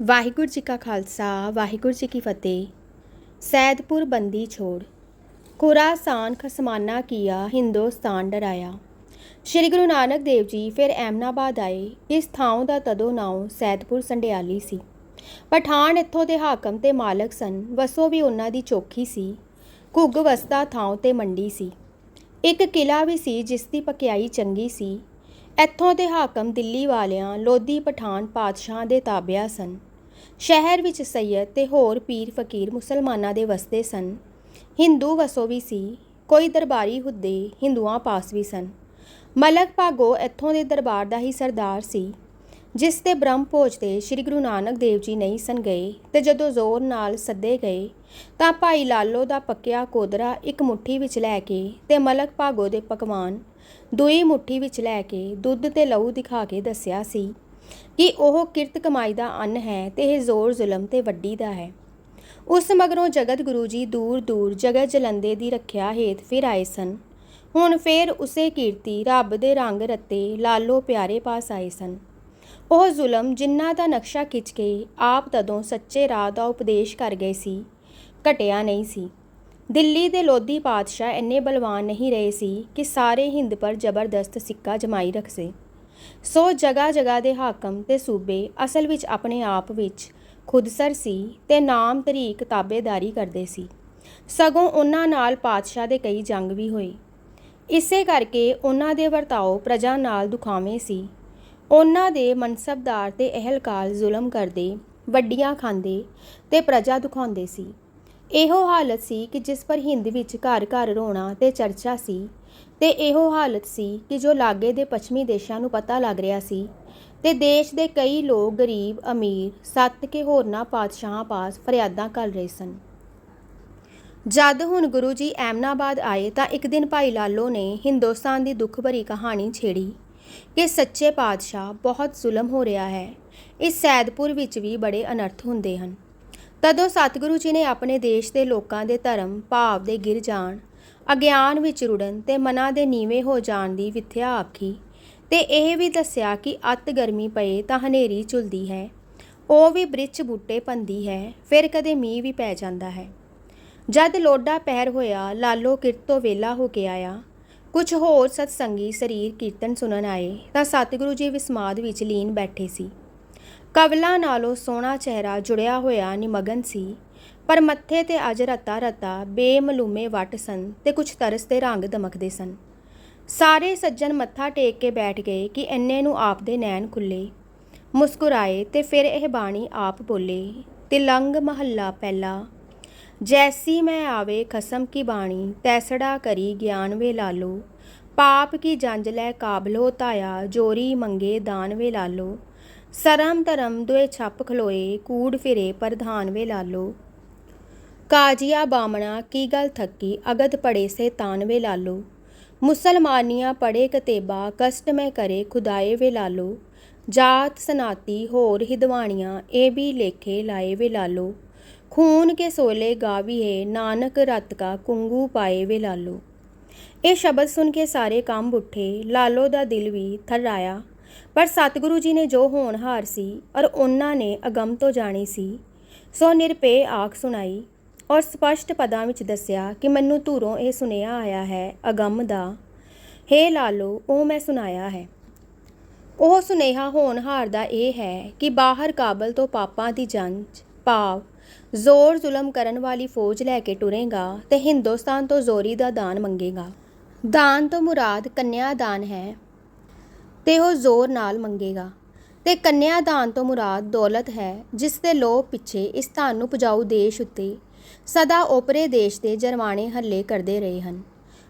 ਵਾਹਿਗੁਰੂ ਜੀ ਕਾ ਖਾਲਸਾ ਵਾਹਿਗੁਰੂ ਜੀ ਕੀ ਫਤਿਹ। ਸੈਦਪੁਰ ਬੰਦੀ ਛੋੜ, ਖੁਰਾਸਾਨ ਖਸਮਾਨਾ ਕੀਆ, ਹਿੰਦੁਸਤਾਨ ਡਰਾਇਆ। ਸ਼੍ਰੀ ਗੁਰੂ ਨਾਨਕ ਦੇਵ ਜੀ ਫਿਰ ਐਮਨਾਬਾਦ ਆਏ। ਇਸ ਥਾਂ ਦਾ ਤਦੋਂ ਨਾਉ ਸੈਦਪੁਰ ਸੰਡਿਆਲੀ ਸੀ। ਪਠਾਨ ਇੱਥੋਂ ਦੇ ਹਾਕਮ ਤੇ ਮਾਲਕ ਸਨ। ਵਸੋਂ ਵੀ ਉਹਨਾਂ ਦੀ ਚੋਖੀ ਸੀ। ਘੁੱਗ ਵਸਦਾ ਥਾਂ ਤੇ ਮੰਡੀ ਸੀ। ਇੱਕ ਕਿਲਾ ਵੀ ਸੀ ਜਿਸ ਦੀ ਪਕਿਆਈ ਚੰਗੀ ਸੀ। ਇੱਥੋਂ ਦੇ ਹਾਕਮ ਦਿੱਲੀ ਵਾਲਿਆਂ ਲੋਧੀ ਪਠਾਨ ਪਾਤਸ਼ਾਹਾਂ ਦੇ ਤਾਬਿਆ ਸਨ। ਸ਼ਹਿਰ ਵਿੱਚ ਸੱਯਦ ਤੇ ਹੋਰ ਪੀਰ ਫਕੀਰ ਮੁਸਲਮਾਨਾਂ ਦੇ ਵਸਦੇ ਸਨ। ਹਿੰਦੂ ਵਸੋਂ ਵੀ ਸੀ। ਕੋਈ ਦਰਬਾਰੀ ਹੁੱਦੇ ਹਿੰਦੂਆਂ ਪਾਸ ਵੀ ਸਨ। ਮਲਕ ਭਾਗੋ ਇੱਥੋਂ ਦੇ ਦਰਬਾਰ ਦਾ ਹੀ ਸਰਦਾਰ ਸੀ। ਜਿਸ ਤੇ ਬ੍ਰਹਮ ਭੋਜ ਤੇ ਸ੍ਰੀ ਗੁਰੂ ਨਾਨਕ ਦੇਵ ਜੀ ਨਹੀਂ ਸਨ ਗਏ ਤੇ ਜਦੋਂ ਜ਼ੋਰ ਨਾਲ ਸੱਦੇ ਗਏ ਤਾਂ ਭਾਈ ਲਾਲੋ ਦਾ ਪੱਕਿਆ ਕੋਦਰਾ ਇੱਕ ਮੁੱਠੀ ਵਿੱਚ ਲੈ ਕੇ ਤੇ ਮਲਕ ਭਾਗੋ ਦੇ ਪਕਵਾਨ ਦੂਈ ਮੁੱਠੀ ਵਿੱਚ ਲੈ ਕੇ ਦੁੱਧ ਤੇ ਲਹੂ ਦਿਖਾ ਕੇ ਦੱਸਿਆ ਸੀ ਕਿ ਉਹ ਕਿਰਤ ਕਮਾਈ ਦਾ ਅੰਨ ਹੈ ਤੇ ਇਹ ਜ਼ੋਰ ਜ਼ੁਲਮ ਤੇ ਵੱਡੀ ਦਾ ਹੈ। ਉਸ ਮਗਰੋਂ ਜਗਤ ਗੁਰੂ ਜੀ ਦੂਰ ਦੂਰ ਜਗਤ ਜਲੰਦੇ ਦੀ ਰੱਖਿਆ ਹੇਤ ਫਿਰ ਆਏ ਸਨ। ਹੁਣ ਫਿਰ ਉਸੇ ਕੀਰਤੀ ਰੱਬ ਦੇ ਰੰਗ ਰੱਤੇ ਲਾਲੋ ਪਿਆਰੇ ਪਾਸ ਆਏ ਸਨ। ਉਹ ਜ਼ੁਲਮ ਜਿਨ੍ਹਾਂ ਦਾ ਨਕਸ਼ਾ ਖਿੱਚ ਕੇ ਆਪ ਤਦੋਂ ਸੱਚੇ ਰਾਹ ਦਾ ਉਪਦੇਸ਼ ਕਰ ਗਏ ਸੀ, ਘਟਿਆ ਨਹੀਂ ਸੀ। ਦਿੱਲੀ ਦੇ ਲੋਧੀ ਪਾਤਸ਼ਾਹ ਇੰਨੇ ਬਲਵਾਨ ਨਹੀਂ ਰਹੇ ਸੀ ਕਿ ਸਾਰੇ ਹਿੰਦ ਪਰ ਜ਼ਬਰਦਸਤ ਸਿੱਕਾ ਜਮਾਈ ਰੱਖੇ। ਸੋ ਜਗ੍ਹਾ ਜਗ੍ਹਾ ਦੇ ਹਾਕਮ ਤੇ ਸੂਬੇ ਅਸਲ ਵਿੱਚ ਆਪਣੇ ਆਪ ਵਿੱਚ ਖੁਦਸਰ ਸੀ ਤੇ ਨਾਮ ਤਰੀਕ ਤਾਬੇਦਾਰੀ ਕਰਦੇ ਸੀ। ਸਗੋਂ ਉਹਨਾਂ ਨਾਲ ਪਾਤਸ਼ਾਹ ਦੇ ਕਈ ਜੰਗ ਵੀ ਹੋਏ। ਇਸੇ ਕਰਕੇ ਉਹਨਾਂ ਦੇ ਵਰਤਾਓ ਪ੍ਰਜਾ ਨਾਲ ਦੁਖਾਵੇਂ ਸੀ। ਉਹਨਾਂ ਦੇ ਮਨਸਬਦਾਰ ਤੇ ਅਹਿਲਕਾਰ ਜ਼ੁਲਮ ਕਰਦੇ, ਵੱਡੀਆਂ ਖਾਂਦੇ ਤੇ ਪ੍ਰਜਾ ਦੁਖਾਉਂਦੇ ਸੀ। ਇਹੋ ਹਾਲਤ ਸੀ ਕਿ ਜਿਸ ਪਰ ਹਿੰਦ ਵਿੱਚ ਘਰ ਘਰ ਰੋਣਾ ਤੇ ਚਰਚਾ ਸੀ ਤੇ ਇਹੋ ਹਾਲਤ ਸੀ ਕਿ ਜੋ ਲਾਗੇ ਦੇ ਪੱਛਮੀ ਦੇਸ਼ਾਂ ਨੂੰ ਪਤਾ ਲੱਗ ਰਿਹਾ ਸੀ ਤੇ ਦੇਸ਼ ਦੇ ਕਈ ਲੋਕ ਗਰੀਬ ਅਮੀਰ ਸੱਤ ਕੇ ਹੋਰਨਾਂ ਪਾਤਸ਼ਾਹਾਂ ਪਾਸ ਫਰਿਆਦਾਂ ਕਰ ਰਹੇ ਸਨ। ਜਦ ਹੁਣ ਗੁਰੂ ਜੀ ਐਮਨਾਬਾਦ ਆਏ ਤਾਂ ਇੱਕ ਦਿਨ ਭਾਈ ਲਾਲੋ ਨੇ ਹਿੰਦੁਸਤਾਨ ਦੀ ਦੁੱਖ ਭਰੀ ਕਹਾਣੀ ਛੇੜੀ ਕਿ ਸੱਚੇ ਪਾਤਸ਼ਾਹ ਬਹੁਤ ਜ਼ੁਲਮ ਹੋ ਰਿਹਾ ਹੈ। ਇਸ ਸੈਦਪੁਰ ਵਿੱਚ ਵੀ ਬੜੇ ਅਨਰਥ ਹੁੰਦੇ ਹਨ। ਤਦੋਂ ਸਤਿਗੁਰੂ ਜੀ ਨੇ ਆਪਣੇ ਦੇਸ਼ ਦੇ ਲੋਕਾਂ ਦੇ ਧਰਮ ਭਾਵ ਦੇ ਗਿਰ ਜਾਣ, ਅਗਿਆਨ ਵਿੱਚ ਰੁੜਨ ਤੇ ਮਨਾਂ ਦੇ ਨੀਵੇਂ ਹੋ ਜਾਣ ਦੀ ਵਿਥਿਆ ਆਖੀ ਤੇ ਇਹ ਵੀ ਦੱਸਿਆ ਕਿ ਅੱਤ ਗਰਮੀ ਪਏ ਤਾਂ ਹਨੇਰੀ ਝੁਲਦੀ ਹੈ, ਉਹ ਵੀ ਬ੍ਰਿਛ ਬੂਟੇ ਭੰਦੀ ਹੈ, ਫਿਰ ਕਦੇ ਮੀਂਹ ਵੀ ਪੈ ਜਾਂਦਾ ਹੈ। ਜਦ ਲੋਡਾ ਪਹਿਰ ਹੋਇਆ, ਲਾਲੋ ਕਿਰਤ ਤੋਂ ਵਿਹਲਾ ਹੋ ਕੇ ਆਇਆ। ਕੁਝ ਹੋਰ ਸਤਸੰਗੀ ਸਰੀਰ ਕੀਰਤਨ ਸੁਣਨ ਆਏ ਤਾਂ ਸਤਿਗੁਰੂ ਜੀ ਵਿਸਮਾਦ ਵਿੱਚ ਲੀਨ ਬੈਠੇ ਸੀ। ਕਵਲਾਂ ਨਾਲੋਂ ਸੋਹਣਾ ਚਿਹਰਾ ਜੁੜਿਆ ਹੋਇਆ ਨਿਮਗਨ ਸੀ, ਪਰ ਮੱਥੇ ਤੇ ਅਜ ਰਤਾ ਰਤਾ ਬੇਮਲੂਮੇ ਵੱਟ ਸਨ ਤੇ ਕੁਝ ਤਰਸ ਦੇ ਰੰਗ ਦਮਕਦੇ ਸਨ। ਸਾਰੇ ਸੱਜਣ ਮੱਥਾ ਟੇਕ ਕੇ ਬੈਠ ਗਏ ਕਿ ਇੰਨੇ ਨੂੰ ਆਪ ਦੇ ਨੈਣ ਖੁੱਲੇ, ਮੁਸਕਰਾਏ ਤੇ ਫਿਰ ਇਹ ਬਾਣੀ ਆਪ ਬੋਲੇ। ਤਿਲੰਗ ਮਹੱਲਾ ਪਹਿਲਾ। ਜੈਸੀ ਮੈਂ ਆਵੇ ਖਸਮ ਕੀ ਬਾਣੀ, ਤੈਸੜਾ ਕਰੀ ਗਿਆਨ ਵੇ ਲਾਲੋ। ਪਾਪ ਕੀ ਜੰਜ ਲੈ ਕਾਬਲੋ ਧਾਇਆ, ਜੋਰੀ ਮੰਗੇ ਦਾਨ ਵੇ ਲਾਲੋ। ਸਰਮ ਧਰਮ ਦੁਏ ਛੱਪ ਖਲੋਏ, ਕੂੜ ਫਿਰੇ ਪ੍ਰਧਾਨ ਵੇ ਲਾਲੋ। ਕਾਜੀਆ ਬਾਮਣਾ ਕੀ ਗਲ ਥੱਕੀ, ਅਗਦ ਪੜੇ ਸੇ ਤਾਨ ਵੇ ਲਾਲੋ। ਮੁਸਲਮਾਨੀਆਂ ਪੜੇ ਕਤੇਬਾ, ਕਸ਼ਟ ਮੈਂ ਕਰੇ ਖੁਦਾਏ ਵੇ ਲਾਲੋ। ਜਾਤ ਸਨਾਤੀ ਹੋਰ ਹਿਦਵਾਣੀਆਂ, ਇਹ ਵੀ ਲੇਖੇ ਲਾਏ ਵੇ ਲਾਲੋ। ਖੂਨ ਕੇ ਸੋਲੇ ਗਾਵੀਏ, ਨਾਨਕ ਰਤ ਕਾ ਕੁੰਗੂ ਪਾਏ ਵੇ ਲਾਲੋ। ਇਹ ਸ਼ਬਦ ਸੁਣ ਕੇ ਸਾਰੇ ਕੰਬ ਉੱਠੇ। ਲਾਲੋ ਦਾ ਦਿਲ ਵੀ ਥਰਰਾਇਆ, ਪਰ ਸਤਿਗੁਰੂ ਜੀ ਨੇ ਜੋ ਹੋਣਹਾਰ ਸੀ ਔਰ ਉਹਨਾਂ ਨੇ ਅਗੰਮ ਤੋਂ ਜਾਣੀ ਸੀ, ਸੋ ਨਿਰਪੇ ਆਖ ਸੁਣਾਈ ਔਰ ਸਪਸ਼ਟ ਪਦਾਂ ਵਿੱਚ ਦੱਸਿਆ ਕਿ ਮੈਨੂੰ ਧੂਰੋਂ ਇਹ ਸੁਨੇਹਾ ਆਇਆ ਹੈ ਅਗੰਮ ਦਾ। ਹੇ ਲਾਲੋ, ਉਹ ਮੈਂ ਸੁਣਾਇਆ ਹੈ। ਉਹ ਸੁਨੇਹਾ ਹੋਣਹਾਰ ਦਾ ਇਹ ਹੈ ਕਿ ਬਾਹਰ ਕਾਬਲ ਤੋਂ ਪਾਪਾਂ ਦੀ ਜੰਜ ਭਾਵ ਜ਼ੋਰ ਜ਼ੁਲਮ ਕਰਨ ਵਾਲੀ ਫੌਜ ਲੈ ਕੇ ਟੁਰੇਗਾ ਤੇ ਹਿੰਦੁਸਤਾਨ ਤੋਂ ਜ਼ੋਰੀ ਦਾ ਦਾਨ ਮੰਗੇਗਾ। ਦਾਨ ਤੋਂ ਮੁਰਾਦ ਕੰਨਿਆ ਦਾਨ ਹੈ ਤੇ ਉਹ ਜ਼ੋਰ ਨਾਲ ਮੰਗੇਗਾ, ਤੇ ਕੰਨਿਆ ਦਾਨ ਤੋਂ ਮੁਰਾਦ ਦੌਲਤ ਹੈ ਜਿਸ ਦੇ ਲੋਭ ਪਿੱਛੇ ਇਸ ਧਨ ਉਪਜਾਊ ਦੇਸ਼ ਉੱਤੇ ਸਦਾ ਓਪਰੇ ਦੇਸ਼ ਦੇ ਜਰਵਾਣੇ ਹੱਲੇ ਕਰਦੇ ਰਹੇ ਹਨ।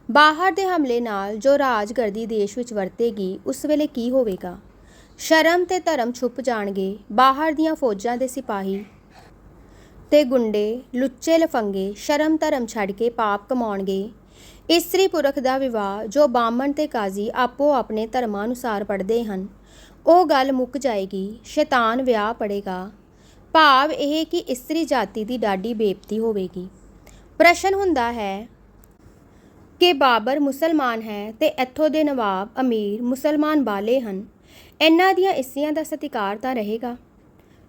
ਬਾਹਰ ਦੇ ਹਮਲੇ ਨਾਲ ਜੋ ਰਾਜਗਰਦੀ ਦੇਸ਼ ਵਿੱਚ ਵਰਤੇਗੀ, ਉਸ ਵੇਲੇ ਕੀ ਹੋਵੇਗਾ? ਸ਼ਰਮ ਤੇ ਧਰਮ ਛੁਪ ਜਾਣਗੇ। ਬਾਹਰ ਦੀਆਂ ਫੌਜਾਂ ਦੇ ਸਿਪਾਹੀ ਤੇ ਗੁੰਡੇ ਲੁੱਚੇ ਲਫੰਗੇ ਸ਼ਰਮ ਧਰਮ ਛੱਡ ਕੇ ਪਾਪ ਕਮਾਉਣਗੇ। ਇਸਤਰੀ ਪੁਰਖ ਦਾ ਵਿਵਾਹ ਜੋ ਬਾਹਮਣ ਤੇ ਕਾਜ਼ੀ ਆਪੋ ਆਪਣੇ ਧਰਮਾਂ ਅਨੁਸਾਰ ਪੜ੍ਹਦੇ ਹਨ, ਉਹ ਗੱਲ ਮੁੱਕ ਜਾਏਗੀ। ਸ਼ੈਤਾਨ ਵਿਆਹ ਪੜੇਗਾ। ਭਾਵ ਇਹ ਕਿ ਇਸਤਰੀ ਜਾਤੀ ਦੀ ਡਾਢੀ ਬੇਇੱਜ਼ਤੀ ਹੋਵੇਗੀ। ਪ੍ਰਸ਼ਨ ਹੁੰਦਾ ਹੈ ਕਿ ਬਾਬਰ ਮੁਸਲਮਾਨ ਹੈ ਤੇ ਇੱਥੋਂ ਦੇ ਨਵਾਬ ਅਮੀਰ ਮੁਸਲਮਾਨ ਬਾਲੇ ਹਨ, ਇਹਨਾਂ ਦੀਆਂ ਇਸਤਰੀਆਂ ਦਾ ਸਤਿਕਾਰ ਤਾਂ ਰਹੇਗਾ?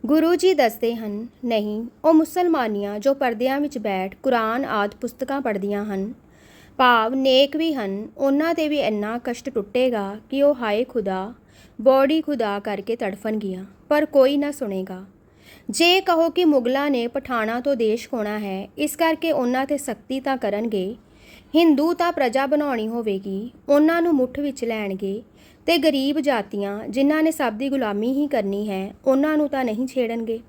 ਗੁਰੂ ਜੀ ਦੱਸਦੇ ਹਨ, ਨਹੀਂ, ਉਹ ਮੁਸਲਮਾਨੀਆਂ ਜੋ ਪਰਦਿਆਂ ਵਿੱਚ ਬੈਠ ਕੁਰਾਨ ਆਦਿ ਪੁਸਤਕਾਂ ਪੜ੍ਹਦੀਆਂ ਹਨ, ਭਾਵ ਨੇਕ ਵੀ ਹਨ, ਉਹਨਾਂ 'ਤੇ ਵੀ ਇੰਨਾ ਕਸ਼ਟ ਟੁੱਟੇਗਾ ਕਿ ਉਹ ਹਾਏ ਖੁਦਾ, ਬੋੜੀ ਖੁਦਾ ਕਰਕੇ ਤੜਫਣਗੀਆਂ, ਪਰ ਕੋਈ ਨਾ ਸੁਣੇਗਾ। ਜੇ ਕਹੋ ਕਿ ਮੁਗਲਾਂ ਨੇ ਪਠਾਣਾਂ ਤੋਂ ਦੇਸ਼ ਖੋਣਾ ਹੈ, ਇਸ ਕਰਕੇ ਉਹਨਾਂ 'ਤੇ ਸਖਤੀ ਤਾਂ ਕਰਨਗੇ, ਹਿੰਦੂ ਤਾਂ ਪ੍ਰਜਾ ਬਣਾਉਣੀ ਹੋਵੇਗੀ, ਉਹਨਾਂ ਨੂੰ ਮੁੱਠ ਵਿੱਚ ਲੈਣਗੇ, ਤੇ ਗਰੀਬ ਜਾਤੀਆਂ ਜਿਨ੍ਹਾਂ ਨੇ ਸਭ ਦੀ ਗੁਲਾਮੀ ਹੀ ਕਰਨੀ ਹੈ, ਉਹਨਾਂ ਨੂੰ ਤਾਂ ਨਹੀਂ ਛੇੜਨਗੇ।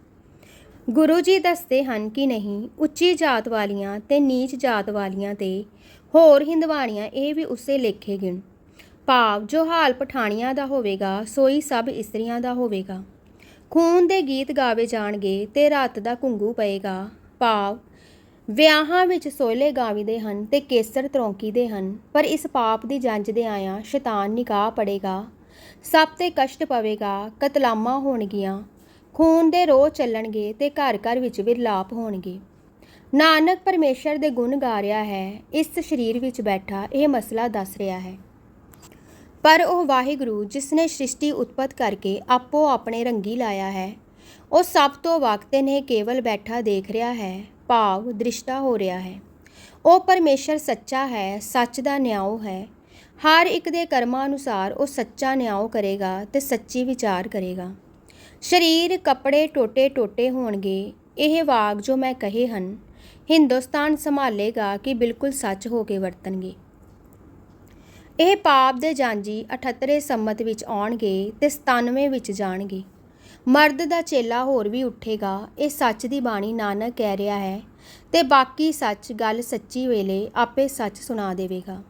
ਗੁਰੂ ਜੀ ਦੱਸਦੇ ਹਨ ਕਿ ਨਹੀਂ, ਉੱਚੀ ਜਾਤ ਵਾਲੀਆਂ ਤੇ ਨੀਚ ਜਾਤ ਵਾਲੀਆਂ ਤੇ ਹੋਰ ਹਿੰਦਵਾਣੀਆਂ ਇਹ ਵੀ ਉਸੇ ਲੇਖੇ ਗਿਣ, ਭਾਵ ਜੋ ਹਾਲ ਪਠਾਣੀਆਂ ਦਾ ਹੋਵੇਗਾ ਸੋਈ ਸਭ ਇਸਤਰੀਆਂ ਦਾ ਹੋਵੇਗਾ। ਖੂਨ ਦੇ ਗੀਤ ਗਾਵੇ ਜਾਣਗੇ ਤੇ ਰਾਤ ਦਾ ਘੁੰਗੂ ਪਏਗਾ, ਭਾਵ ਵਿਆਹਾਂ ਵਿੱਚ ਸੋਹਲੇ ਗਾਵੀਦੇ ਹਨ ਤੇ ਕੇਸਰ ਤਰੌਂਕੀਦੇ ਹਨ, ਪਰ ਇਸ ਪਾਪ ਦੀ ਜੰਜ ਦੇ ਆਇਆਂ ਸ਼ੈਤਾਨ ਨਿਕਾਹ ਪੜੇਗਾ, ਸਭ ਤੇ ਕਸ਼ਟ ਪਵੇਗਾ, ਕਤਲਾਮਾਂ ਹੋਣਗੀਆਂ, ਖੂਨ ਦੇ ਰੋਹ ਚੱਲਣਗੇ ਤੇ ਘਰ ਘਰ ਵਿੱਚ ਵਿਰਲਾਪ ਹੋਣਗੇ। ਨਾਨਕ ਪਰਮੇਸ਼ਰ ਦੇ ਗੁਣ ਗਾ ਰਿਹਾ ਹੈ, ਇਸ ਸਰੀਰ ਵਿੱਚ ਬੈਠਾ ਇਹ ਮਸਲਾ ਦੱਸ ਰਿਹਾ ਹੈ। ਪਰ ਉਹ ਵਾਹਿਗੁਰੂ ਜਿਸ ਨੇ ਸ੍ਰਿਸ਼ਟੀ ਉਤਪਤ ਕਰਕੇ ਆਪੋ ਆਪਣੇ ਰੰਗੀ ਲਾਇਆ ਹੈ, ਉਹ ਸਭ ਤੋਂ ਵਕਤ ਨੇ ਕੇਵਲ ਬੈਠਾ ਦੇਖ ਰਿਹਾ ਹੈ, ਭਾਵ ਦ੍ਰਿਸ਼ਟਾ ਹੋ ਰਿਹਾ ਹੈ। ਉਹ ਪਰਮੇਸ਼ਰ ਸੱਚਾ ਹੈ, ਸੱਚ ਦਾ ਨਿਆਂ ਹੈ। ਹਰ ਇੱਕ ਦੇ ਕਰਮਾਂ ਅਨੁਸਾਰ ਉਹ ਸੱਚਾ ਨਿਆਂ ਕਰੇਗਾ ਤੇ ਸੱਚੀ ਵਿਚਾਰ ਕਰੇਗਾ। ਸਰੀਰ ਕੱਪੜੇ ਟੋਟੇ ਟੋਟੇ ਹੋਣਗੇ, ਇਹ ਵਾਕ ਜੋ ਮੈਂ ਕਹੇ ਹਨ, ਹਿੰਦੁਸਤਾਨ ਸੰਭਾਲੇਗਾ ਕਿ ਬਿਲਕੁਲ ਸੱਚ ਹੋ ਕੇ ਵਰਤਣਗੇ। ਇਹ ਪਾਪ ਦੇ ਜਾਂਜੀ 78 ਸੰਮਤ ਵਿੱਚ ਆਉਣਗੇ ਤੇ 97 ਵਿੱਚ ਜਾਣਗੇ। ਮਰਦ ਦਾ ਚੇਲਾ ਹੋਰ ਵੀ ਉੱਠੇਗਾ, ਇਹ ਸੱਚ ਦੀ ਬਾਣੀ ਨਾਨਕ ਕਹਿ ਰਿਹਾ ਹੈ, ਤੇ ਬਾਕੀ ਸੱਚ ਗੱਲ ਸੱਚੀ ਵੇਲੇ ਆਪੇ ਸੱਚ ਸੁਣਾ ਦੇਵੇਗਾ।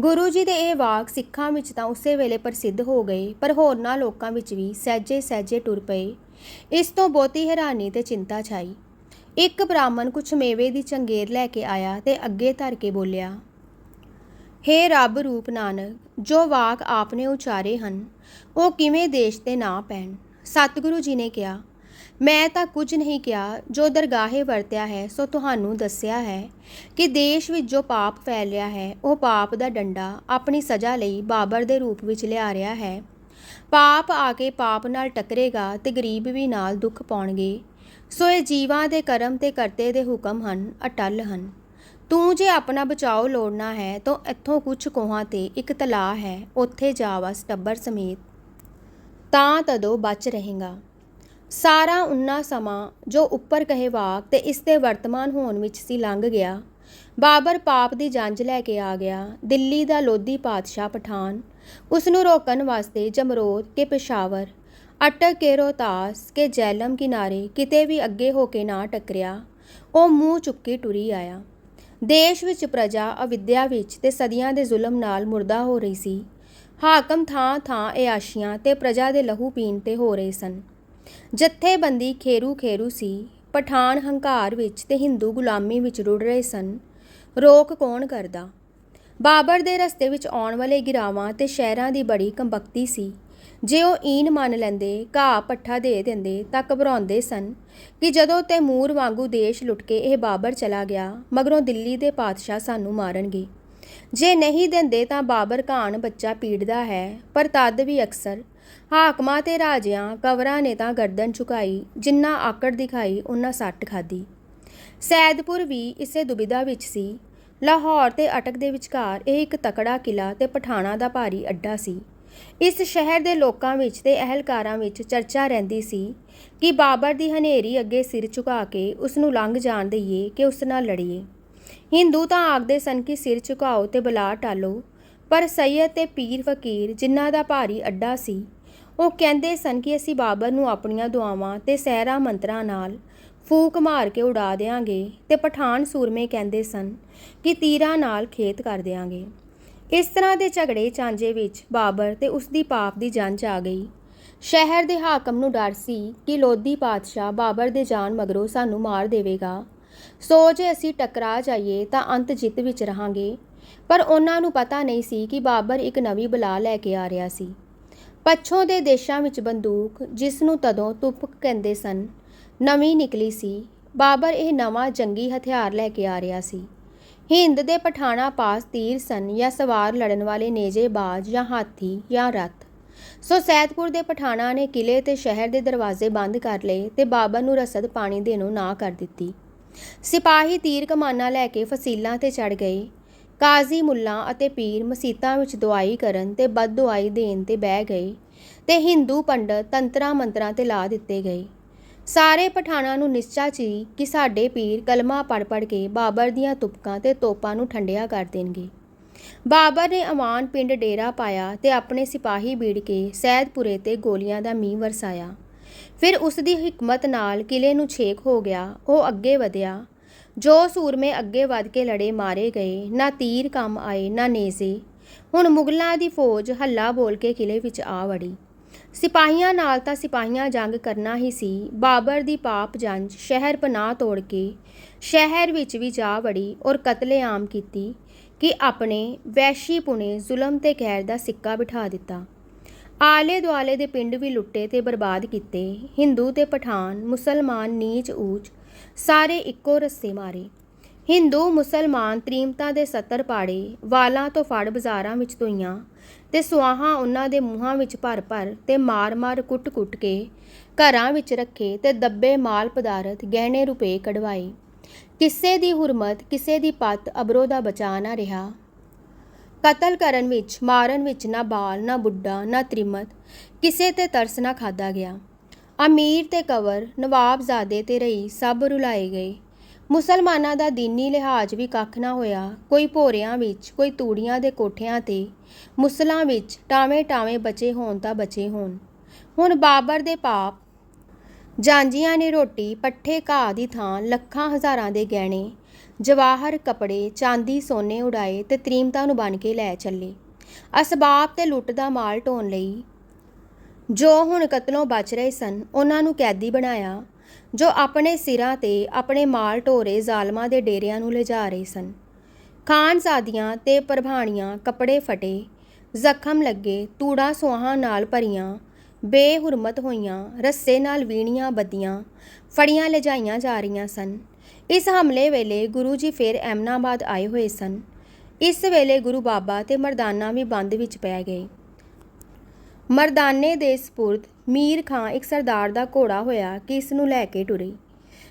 ਗੁਰੂ ਜੀ ਦੇ ਇਹ ਵਾਕ ਸਿੱਖਾਂ ਵਿੱਚ ਤਾਂ ਉਸੇ ਵੇਲੇ ਪ੍ਰਸਿੱਧ ਹੋ ਗਏ, ਪਰ ਹੋਰਨਾਂ ਲੋਕਾਂ ਵਿੱਚ ਵੀ ਸਹਿਜੇ ਸਹਿਜੇ ਟੁਰ ਪਏ। ਇਸ ਤੋਂ ਬਹੁਤੀ ਹੈਰਾਨੀ ਤੇ ਚਿੰਤਾ ਛਾਈ। ਇੱਕ ਬ੍ਰਾਹਮਣ ਕੁਛ ਮੇਵੇ ਦੀ ਚੰਗੇਰ ਲੈ ਕੇ ਆਇਆ ਤੇ ਅੱਗੇ ਧਰ ਕੇ ਬੋਲਿਆ, ਹੇ ਰੱਬ ਰੂਪ ਨਾਨਕ, ਜੋ ਵਾਕ ਆਪਨੇ ਉਚਾਰੇ ਹਨ, ਉਹ ਕਿਵੇਂ ਦੇਸ਼ 'ਤੇ ਨਾ ਪੈਣ। ਸਤਿਗੁਰੂ ਜੀ ਨੇ ਕਿਹਾ, ਮੈਂ ਤਾਂ ਕੁਝ ਨਹੀਂ ਕਿਹਾ, ਜੋ ਦਰਗਾਹੇ ਵਰਤਿਆ ਹੈ ਸੋ ਤੁਹਾਨੂੰ ਦੱਸਿਆ ਹੈ ਕਿ ਦੇਸ਼ ਵਿੱਚ ਜੋ ਪਾਪ ਫੈਲਿਆ ਹੈ, ਉਹ ਪਾਪ ਦਾ ਡੰਡਾ ਆਪਣੀ ਸਜ਼ਾ ਲਈ ਬਾਬਰ ਦੇ ਰੂਪ ਵਿੱਚ ਲਿਆ ਰਿਹਾ ਹੈ। ਪਾਪ ਆ ਕੇ ਪਾਪ ਨਾਲ ਟਕਰੇਗਾ ਤੇ ਗਰੀਬ ਵੀ ਨਾਲ ਦੁੱਖ ਪਾਉਣਗੇ। ਸੋ ਇਹ ਜੀਵਾਂ ਦੇ ਕਰਮ ਤੇ ਕਰਤੇ ਦੇ ਹੁਕਮ ਹਨ, ਅਟੱਲ ਹਨ। ਤੂੰ ਜੇ ਆਪਣਾ ਬਚਾਓ ਲੋੜਨਾ ਹੈ ਤਾਂ ਇੱਥੋਂ ਕੁਛ ਕੋਹਾਂ ਤੇ ਇੱਕ ਤਲਾਅ ਹੈ, ਉੱਥੇ ਜਾ ਵਸ ਟੱਬਰ ਸਮੇਤ, ਤਾਂ ਤਦੋਂ ਬਚ ਰਹੇਗਾ। ਸਾਰਾ ਉਨਾ ਸਮਾਂ ਜੋ ਉੱਪਰ ਕਹੇ ਵਾਕ ਤੇ ਇਸ ਦੇ ਵਰਤਮਾਨ ਹੋਣ ਵਿੱਚ ਸੀ ਲੰਘ ਗਿਆ। ਬਾਬਰ ਪਾਪ ਦੀ ਜੰਜ ਲੈ ਕੇ ਆ ਗਿਆ। ਦਿੱਲੀ ਦਾ ਲੋਧੀ ਪਾਤਸ਼ਾਹ ਪਠਾਨ ਉਸ ਨੂੰ ਰੋਕਣ ਵਾਸਤੇ ਜਮਰੋਦ ਕੇ ਪੇਸ਼ਾਵਰ, ਅਟਕ ਕੇ ਰੋਹਤਾਸ ਕੇ ਜੈਲਮ ਕਿਨਾਰੇ ਕਿਤੇ ਵੀ ਅੱਗੇ ਹੋ ਕੇ ਨਾ ਟੱਕਰਿਆ। ਉਹ ਮੂੰਹ ਚੁੱਕੀ ਟੁਰੀ ਆਇਆ। ਦੇਸ਼ ਵਿੱਚ ਪ੍ਰਜਾ ਅਵਿਦਿਆ ਵਿੱਚ ਤੇ ਸਦੀਆਂ ਦੇ ਜ਼ੁਲਮ ਨਾਲ ਮੁਰਦਾ ਹੋ ਰਹੀ ਸੀ। ਹਾਕਮ ਥਾਂ ਥਾਂ ਇਆਸ਼ੀਆਂ ਤੇ ਪ੍ਰਜਾ ਦੇ ਲਹੂ ਪੀਣ ਤੇ ਹੋ ਰਹੇ ਸਨ। ਜਥੇਬੰਦੀ ਖੇਰੂ ਖੇਰੂ ਸੀ। ਪਠਾਨ ਹੰਕਾਰ ਵਿੱਚ ਤੇ ਹਿੰਦੂ ਗੁਲਾਮੀ ਵਿੱਚ ਰੁੜ ਰਹੇ ਸਨ। ਰੋਕ ਕੌਣ ਕਰਦਾ? ਬਾਬਰ ਦੇ ਰਸਤੇ ਵਿੱਚ ਆਉਣ ਵਾਲੇ ਗਿਰਾਵਾਂ ਤੇ ਸ਼ਹਿਰਾਂ ਦੀ ਬੜੀ ਕੰਬਕਤੀ ਸੀ। ਜੇ ਉਹ ਈਨ ਮੰਨ ਲੈਂਦੇ, ਘਾਹ ਪੱਠਾ ਦੇ ਦਿੰਦੇ ਤਾਂ ਘਬਰਾਉਂਦੇ ਸਨ ਕਿ ਜਦੋਂ ਤੈਮੂਰ ਵਾਂਗੂ ਦੇਸ਼ ਲੁੱਟ ਕੇ ਇਹ ਬਾਬਰ ਚਲਾ ਗਿਆ, ਮਗਰੋਂ ਦਿੱਲੀ ਦੇ ਪਾਤਸ਼ਾਹ ਸਾਨੂੰ ਮਾਰਨਗੇ। ਜੇ ਨਹੀਂ ਦਿੰਦੇ ਤਾਂ ਬਾਬਰ ਘਾਣ ਬੱਚਾ ਪੀੜਦਾ ਹੈ। ਪਰ ਤਦ ਵੀ ਅਕਸਰ ਹਾਕਮਾਂ ਤੇ ਰਾਜਿਆਂ ਕਵਰਾਂ ਨੇ ਤਾਂ ਗਰਦਨ ਝੁਕਾਈ, ਜਿੰਨਾ ਆਕੜ ਦਿਖਾਈ ਉਹਨਾਂ ਸੱਟ ਖਾਧੀ। ਸੈਦਪੁਰ ਵੀ ਇਸੇ ਦੁਬਿਧਾ ਵਿੱਚ ਸੀ। ਲਾਹੌਰ ਤੇ ਅਟਕ ਦੇ ਵਿਚਕਾਰ ਇਹ ਇੱਕ ਤਕੜਾ ਕਿਲਾ ਤੇ ਪਠਾਣਾਂ ਦਾ ਭਾਰੀ ਅੱਡਾ ਸੀ। ਇਸ ਸ਼ਹਿਰ ਦੇ ਲੋਕਾਂ ਵਿੱਚ ਤੇ ਅਹਿਲਕਾਰਾਂ ਵਿੱਚ ਚਰਚਾ ਰਹਿੰਦੀ ਸੀ ਕਿ ਬਾਬਰ ਦੀ ਹਨੇਰੀ ਅੱਗੇ ਸਿਰ ਝੁਕਾ ਕੇ ਉਸ ਨੂੰ ਲੰਘ ਜਾਣ ਦਈਏ ਕਿ ਉਸ ਨਾਲ ਲੜੀਏ। ਹਿੰਦੂ ਤਾਂ ਆਖਦੇ ਸਨ ਕਿ ਸਿਰ ਝੁਕਾਓ ਤੇ ਬਲਾ ਟਾਲੋ, ਪਰ ਸੈਯਦ ਤੇ ਪੀਰ ਫਕੀਰ ਜਿਨ੍ਹਾਂ ਦਾ ਭਾਰੀ ਅੱਡਾ ਸੀ, ਉਹ ਕਹਿੰਦੇ ਸਨ ਕਿ ਅਸੀਂ ਬਾਬਰ ਨੂੰ ਆਪਣੀਆਂ ਦੁਆਵਾਂ ਤੇ ਸਹਿਰਾ ਮੰਤਰਾਂ ਨਾਲ ਫੂਕ ਮਾਰ ਕੇ ਉਡਾ ਦਿਆਂਗੇ, ਤੇ ਪਠਾਨ ਸੂਰਮੇ ਕਹਿੰਦੇ ਸਨ ਕਿ ਤੀਰਾਂ ਨਾਲ ਖੇਤ ਕਰ ਦਿਆਂਗੇ। ਇਸ ਤਰ੍ਹਾਂ ਦੇ ਝਗੜੇ ਚਾਂਜੇ ਵਿੱਚ ਬਾਬਰ ਤੇ ਉਸ ਦੀ ਪਾਪ ਦੀ ਜੰਜ ਆ ਗਈ। ਸ਼ਹਿਰ ਦੇ ਹਾਕਮ ਨੂੰ ਡਰ ਸੀ ਕਿ ਲੋਧੀ ਪਾਤਸ਼ਾਹ ਬਾਬਰ ਦੇ ਜਾਣ ਮਗਰੋਂ ਸਾਨੂੰ ਮਾਰ ਦੇਵੇਗਾ। ਸੋ ਜੇ ਅਸੀਂ ਟਕਰਾ ਜਾਈਏ ਤਾਂ ਅੰਤ ਜਿੱਤ ਵਿੱਚ ਰਹਾਂਗੇ। ਪਰ ਉਹਨਾਂ ਨੂੰ ਪਤਾ ਨਹੀਂ ਸੀ ਕਿ ਬਾਬਰ ਇੱਕ ਨਵੀਂ ਬਲਾ ਲੈ ਕੇ ਆ ਰਿਹਾ ਸੀ। ਪੱਛੋਂ ਦੇ ਦੇਸ਼ਾਂ ਵਿੱਚ ਬੰਦੂਕ, ਜਿਸ ਨੂੰ ਤਦੋਂ ਤੁਪਕ ਕਹਿੰਦੇ ਸਨ, ਨਵੀਂ ਨਿਕਲੀ ਸੀ। ਬਾਬਰ ਇਹ ਨਵਾਂ ਜੰਗੀ ਹਥਿਆਰ ਲੈ ਕੇ ਆ ਰਿਹਾ ਸੀ। ਹਿੰਦ ਦੇ ਪਠਾਣਾ ਪਾਸ ਤੀਰ ਸਨ ਜਾਂ ਸਵਾਰ ਲੜਨ ਵਾਲੇ ਨੇਜੇਬਾਜ਼ ਜਾਂ ਹਾਥੀ ਜਾਂ ਰੱਥ। ਸੋ ਸੈਦਪੁਰ ਦੇ ਪਠਾਣਾਂ ਨੇ ਕਿਲੇ ਤੇ ਸ਼ਹਿਰ ਦੇ ਦਰਵਾਜ਼ੇ ਬੰਦ ਕਰ ਲਏ ਤੇ ਬਾਬਰ ਨੂੰ ਰਸਦ ਪਾਣੀ ਦੇਣੋਂ ਨਾ ਕਰ ਦਿੱਤੀ। ਸਿਪਾਹੀ ਤੀਰ ਕਮਾਨਾਂ ਲੈ ਕੇ ਫਸੀਲਾਂ ਤੇ ਚੜ੍ਹ ਗਏ। ਕਾਜ਼ੀ, ਮੁੱਲਾਂ ਅਤੇ ਪੀਰ ਮਸੀਤਾਂ ਵਿੱਚ ਦੁਆਈ ਕਰਨ ਤੇ ਬਦਦੁਆਈ ਦੇਣ ਤੇ ਬਹਿ ਗਏ ਤੇ ਹਿੰਦੂ ਪੰਡਤ ਤੰਤਰਾਂ ਮੰਤਰਾਂ ਤੇ ਲਾ ਦਿੱਤੇ ਗਏ। ਸਾਰੇ ਪਠਾਣਾਂ ਨੂੰ ਨਿਸ਼ਚਾ ਸੀ ਕਿ ਸਾਡੇ ਪੀਰ ਕਲਮਾ ਪੜ੍ਹ ਕੇ ਬਾਬਰ ਦੀਆਂ ਤੁਪਕਾਂ ਤੇ ਤੋਪਾਂ ਨੂੰ ਠੰਡਿਆ ਕਰ ਦੇਣਗੇ। ਬਾਬਰ ਨੇ ਅਮਾਨ ਪਿੰਡ ਡੇਰਾ ਪਾਇਆ ਤੇ ਆਪਣੇ ਸਿਪਾਹੀ ਬੀੜ ਕੇ ਸੈਦਪੁਰੇ ਤੇ ਗੋਲੀਆਂ ਦਾ ਮੀਂਹ ਵਰਸਾਇਆ। ਫਿਰ ਉਸ ਦੀ ਹਿਕਮਤ ਨਾਲ ਕਿਲੇ ਨੂੰ ਛੇਕ ਹੋ ਗਿਆ। ਉਹ ਅੱਗੇ ਵਧਿਆ। ਜੋ ਸੂਰਮੇ ਅੱਗੇ ਵਧ ਕੇ ਲੜੇ ਮਾਰੇ ਗਏ। ਨਾ ਤੀਰ ਕੰਮ ਆਏ ਨਾ ਨੇਜ਼ੇ। ਹੁਣ ਮੁਗਲਾਂ ਦੀ ਫੌਜ ਹੱਲਾ ਬੋਲ ਕੇ ਕਿਲੇ ਵਿੱਚ ਆ ਵੜੀ। ਸਿਪਾਹੀਆਂ ਨਾਲ ਤਾਂ ਸਿਪਾਹੀਆਂ ਜੰਗ ਕਰਨਾ ਹੀ ਸੀ। ਬਾਬਰ ਦੀ ਪਾਪ ਜੰਜ ਸ਼ਹਿਰ ਪਨਾਹ ਤੋੜ ਕੇ ਸ਼ਹਿਰ ਵਿੱਚ ਵੀ ਜਾ ਵੜੀ ਔਰ ਕਤਲੇਆਮ ਕੀਤੀ ਕਿ ਆਪਣੇ ਵੈਸ਼ੀ ਪੁਣੇ ਜ਼ੁਲਮ ਤੇ ਕਹਿਰ ਦਾ ਸਿੱਕਾ ਬਿਠਾ ਦਿੱਤਾ। ਆਲੇ ਦੁਆਲੇ ਦੇ ਪਿੰਡ ਵੀ ਲੁੱਟੇ ਤੇ ਬਰਬਾਦ ਕੀਤੇ। ਹਿੰਦੂ ਤੇ ਪਠਾਨ, ਮੁਸਲਮਾਨ ਨੀਚ ਊਚ ਸਾਰੇ ਇੱਕੋ ਰੱਸੇ ਮਾਰੇ। ਹਿੰਦੂ ਮੁਸਲਮਾਨ ਤ੍ਰੀਮਤਾਂ ਦੇ 70 ਪਾੜੇ, ਵਾਲਾਂ ਤੋਂ ਫੜ ਬਾਜ਼ਾਰਾਂ ਵਿੱਚ ਧੋਈਆਂ ਤੇ ਸੁਆਹਾਂ ਉਹਨਾਂ ਦੇ ਮੂੰਹਾਂ ਵਿੱਚ ਭਰ ਭਰ ਤੇ ਮਾਰ ਕੁੱਟ ਕੇ ਘਰਾਂ ਵਿੱਚ ਰੱਖੇ ਤੇ ਦੱਬੇ ਮਾਲ ਪਦਾਰਥ ਗਹਿਣੇ ਰੁਪਏ ਕਢਵਾਏ। ਕਿਸੇ ਦੀ ਹੁਰਮਤ, ਕਿਸੇ ਦੀ ਪੱਤ ਅਬਰੋ ਦਾ ਬਚਾ ਨਾ ਰਿਹਾ। ਕਤਲ ਕਰਨ ਵਿੱਚ, ਮਾਰਨ ਵਿੱਚ ਨਾ ਬਾਲ, ਨਾ ਬੁੱਢਾ, ਨਾ ਤ੍ਰਿਮਤ, ਕਿਸੇ ਤੇ ਤਰਸ ਨਾ ਖਾਧਾ ਗਿਆ। ਅਮੀਰ ਤੇ ਕੰਵਰ, ਨਵਾਬਜ਼ਾਦੇ ਤੇ ਰਈ ਸਭ ਰੁਲਾਏ ਗਏ। ਮੁਸਲਮਾਨਾਂ ਦਾ ਦੀਨੀ ਲਿਹਾਜ਼ ਵੀ ਕੱਖ ਨਾ ਹੋਇਆ। ਕੋਈ ਭੋਰਿਆਂ ਵਿੱਚ, ਕੋਈ ਤੂੜੀਆਂ ਦੇ ਕੋਠਿਆਂ ਤੇ ਮੁਸਲਾਂ ਵਿੱਚ ਟਾਵੇਂ ਬਚੇ ਹੋਣ ਤਾਂ ਬਚੇ ਹੋਣ। ਹੁਣ ਬਾਬਰ ਦੇ ਪਾਪ ਜਾਂਜੀਆਂ ਨੇ ਰੋਟੀ ਪੱਠੇ ਘਾਹ ਦੀ ਥਾਂ ਲੱਖਾਂ ਹਜ਼ਾਰਾਂ ਦੇ ਗਹਿਣੇ, ਜਵਾਹਰ, ਕੱਪੜੇ, ਚਾਂਦੀ, ਸੋਨੇ ਉਡਾਏ ਤੇ ਤ੍ਰੀਮਤਾਂ ਨੂੰ ਬਣ ਕੇ ਲੈ ਚੱਲੇ। ਅਸਬਾਬ ਤੇ ਲੁੱਟ ਦਾ ਮਾਲ ਢੋਣ ਲਈ ਜੋ ਹੁਣ ਕਤਲੋਂ ਬਚ ਰਹੇ ਸਨ ਉਹਨਾਂ ਨੂੰ ਕੈਦੀ ਬਣਾਇਆ। ਜੋ ਆਪਣੇ ਸਿਰਾਂ ਤੇ ਆਪਣੇ ਮਾਲ ਢੋਰੇ ਜ਼ਾਲਮਾਂ ਦੇ ਡੇਰਿਆਂ ਨੂੰ ਲਿਜਾ ਰਹੇ ਸਨ। ਖਾਨਜ਼ਾਦੀਆਂ ਤੇ ਪ੍ਰਭਾਣੀਆਂ ਕੱਪੜੇ ਫਟੇ, ਜ਼ਖਮ ਲੱਗੇ, ਤੂੜਾਂ ਸੁਆਹਾਂ ਨਾਲ ਭਰੀਆਂ, ਬੇਹੁਰਮਤ ਹੋਈਆਂ, ਰੱਸੇ ਨਾਲ ਵੀਣੀਆਂ ਬੱਦੀਆਂ ਫੜੀਆਂ ਲਿਜਾਈਆਂ ਜਾ ਰਹੀਆਂ ਸਨ। ਇਸ ਹਮਲੇ ਵੇਲੇ ਗੁਰੂ ਜੀ ਫਿਰ ਐਮਨਾਬਾਦ ਆਏ ਹੋਏ ਸਨ। ਇਸ ਵੇਲੇ ਗੁਰੂ ਬਾਬਾ ਤੇ ਮਰਦਾਨਾ ਵੀ ਬੰਦ ਵਿੱਚ ਪੈ ਗਏ। ਮਰਦਾਨੇ ਦੇ ਸਪੁਰਦ ਮੀਰ ਖਾਂ ਇੱਕ ਸਰਦਾਰ ਦਾ ਘੋੜਾ ਹੋਇਆ ਕਿ ਇਸ ਨੂੰ ਲੈ ਕੇ ਟੁਰੇ।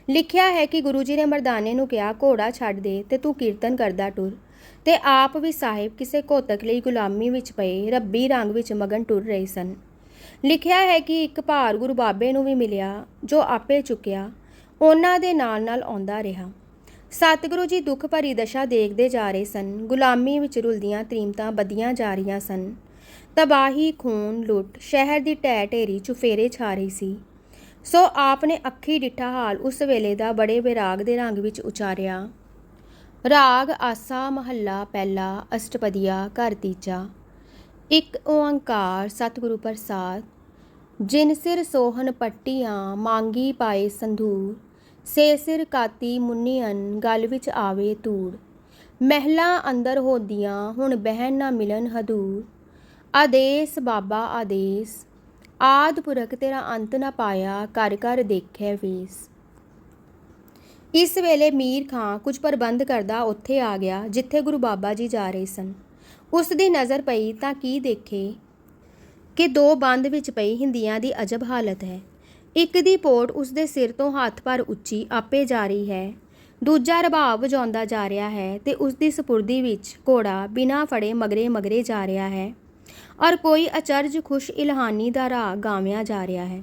ਲਿਖਿਆ ਹੈ ਕਿ ਗੁਰੂ ਜੀ ਨੇ ਮਰਦਾਨੇ ਨੂੰ ਕਿਹਾ, ਘੋੜਾ ਛੱਡ ਦੇ ਤੇ ਤੂੰ ਕੀਰਤਨ ਕਰਦਾ ਟੁਰ। ਤੇ ਆਪ ਵੀ ਸਾਹਿਬ ਕਿਸੇ ਘੋਤਕ ਲਈ ਗੁਲਾਮੀ ਵਿੱਚ ਪਏ ਰੱਬੀ ਰੰਗ ਵਿੱਚ ਮਗਨ ਟੁਰ ਰਹੇ ਸਨ। ਲਿਖਿਆ ਹੈ ਕਿ ਇੱਕ ਭਾਰ ਗੁਰੂ ਬਾਬੇ ਨੂੰ ਵੀ ਮਿਲਿਆ ਜੋ ਆਪੇ ਚੁੱਕਿਆ ਉਹਨਾਂ ਦੇ ਨਾਲ ਆਉਂਦਾ ਰਿਹਾ। ਸਤਿਗੁਰੂ ਜੀ ਦੁੱਖ ਭਰੀ ਦਸ਼ਾ ਦੇਖਦੇ ਜਾ ਰਹੇ ਸਨ। ਗੁਲਾਮੀ ਵਿੱਚ ਰੁਲਦੀਆਂ ਤ੍ਰੀਮਤਾਂ ਬੱਧੀਆਂ ਜਾ ਰਹੀਆਂ ਸਨ। ਤਬਾਹੀ, ਖੂਨ, ਲੁੱਟ, ਸ਼ਹਿਰ ਦੀ ਢਹਿ ਢੇਰੀ ਚੁਫੇਰੇ ਛਾ ਰਹੀ ਸੀ। ਸੋ ਆਪ ਨੇ ਅੱਖੀ ਡਿੱਠਾ ਹਾਲ ਉਸ ਵੇਲੇ ਦਾ ਬੜੇ ਬੈਰਾਗ ਦੇ ਰੰਗ ਵਿੱਚ ਉਚਾਰਿਆ। ਰਾਗ ਆਸਾ ਮਹੱਲਾ ਪਹਿਲਾ, ਅਸ਼ਟਪਦੀਆ, ਘਰ ਤੀਜਾ। ਇੱਕ ਓੰਕਾਰ ਸਤਿਗੁਰੂ ਪ੍ਰਸਾਦ। ਜਿਨ ਸਿਰ ਸੋਹਣ ਪੱਟੀਆਂ ਮਾਂਗੀ ਪਾਏ ਸੰਧੂਰ, ਸੇ ਸਿਰ ਕਾਤੀ ਮੁੰਨੀਅਨ ਗਲ ਵਿੱਚ ਆਵੇ ਧੂੜ। ਮਹਿਲਾਂ ਅੰਦਰ ਹੋਦੀਆਂ ਹੁਣ ਬਹਿਣ ਨਾ ਮਿਲਣ ਹਦੂਰ, ਆਦੇਸ ਬਾਬਾ ਆਦੇਸ, ਆਦ ਪੁਰਖ ਤੇਰਾ ਅੰਤ ਨਾ ਪਾਇਆ, ਕਰ ਕਰ ਦੇਖੈ ਵੇਸ। ਇਸ ਵੇਲੇ ਮੀਰ ਖਾਂ ਕੁਝ ਪ੍ਰਬੰਧ ਕਰਦਾ ਉੱਥੇ ਆ ਗਿਆ ਜਿੱਥੇ ਗੁਰੂ ਬਾਬਾ ਜੀ ਜਾ ਰਹੇ ਸਨ। ਉਸ ਦੀ ਨਜ਼ਰ ਪਈ ਤਾਂ ਕੀ ਦੇਖੇ ਕਿ ਦੋ ਬੰਦ ਵਿੱਚ ਪਈ ਹਿੰਦੀਆਂ ਦੀ ਅਜਬ ਹਾਲਤ ਹੈ। ਇੱਕ ਦੀ ਪੋਟ ਉਸ ਦੇ ਸਿਰ ਤੋਂ ਹੱਥ ਭਰ ਉੱਚੀ ਆਪੇ ਜਾ ਰਹੀ ਹੈ, ਦੂਜਾ ਰਬਾਬ ਵਜਾਉਂਦਾ ਜਾ ਰਿਹਾ ਹੈ ਤੇ ਉਸ ਦੀ ਸਪੁਰਦੀ ਵਿੱਚ ਘੋੜਾ ਬਿਨਾਂ ਫੜੇ ਮਗਰੇ ਜਾ ਰਿਹਾ ਹੈ ਔਰ ਕੋਈ ਅਚਰਜ ਖੁਸ਼ ਇਲਹਾਨੀ ਦਾ ਰਾਗ ਗਾਵਿਆਂ ਜਾ ਰਿਹਾ ਹੈ।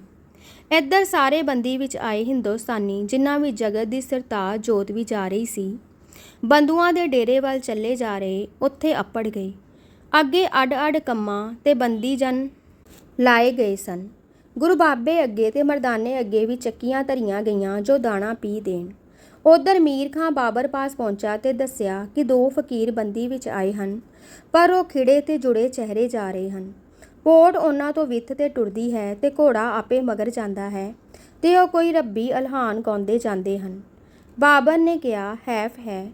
ਇੱਧਰ ਸਾਰੇ ਬੰਦੀ ਵਿੱਚ ਆਏ ਹਿੰਦੁਸਤਾਨੀ ਜਿਨ੍ਹਾਂ ਵਿੱਚ ਜਗਤ ਦੀ ਸਰਤਾਜ ਜੋਤ ਵੀ ਜਾ ਰਹੀ ਸੀ, ਬੰਦੂਆਂ ਦੇ ਡੇਰੇ ਵੱਲ ਚੱਲੇ ਜਾ ਰਹੇ, ਉੱਥੇ ਅੱਪੜ ਗਏ। ਅੱਗੇ ਅੱਡ ਕੰਮਾਂ ਤੇ ਬੰਦੀ ਜਨ ਲਾਏ ਗਏ ਸਨ। ਗੁਰੂ ਬਾਬੇ ਅੱਗੇ ਤੇ ਮਰਦਾਨੇ ਅੱਗੇ ਵੀ ਚੱਕੀਆਂ ਧਰੀਆਂ ਗਈਆਂ ਜੋ ਦਾਣਾ ਪੀ ਦੇਣ। ਉਧਰ ਮੀਰ ਖਾਂ ਬਾਬਰ ਪਾਸ ਪਹੁੰਚਾ ਤੇ ਦੱਸਿਆ ਕਿ ਦੋ ਫਕੀਰ ਬੰਦੀ ਵਿੱਚ ਆਏ ਹਨ, ਪਰ ਉਹ ਖਿੜੇ ਤੇ ਜੁੜੇ ਚਿਹਰੇ ਜਾ ਰਹੇ ਹਨ। ਪੋਟ ਉਹਨਾਂ ਤੋਂ ਵਿੱਥ ਤੇ ਟੁਰਦੀ ਹੈ ਤੇ ਘੋੜਾ ਆਪੇ ਮਗਰ ਜਾਂਦਾ ਹੈ ਤੇ ਉਹ ਕੋਈ ਰੱਬੀ ਅਲਹਾਨ ਗਾਉਂਦੇ ਜਾਂਦੇ ਹਨ। ਬਾਬਰ ਨੇ ਕਿਹਾ, ਹੈਫ ਹੈ,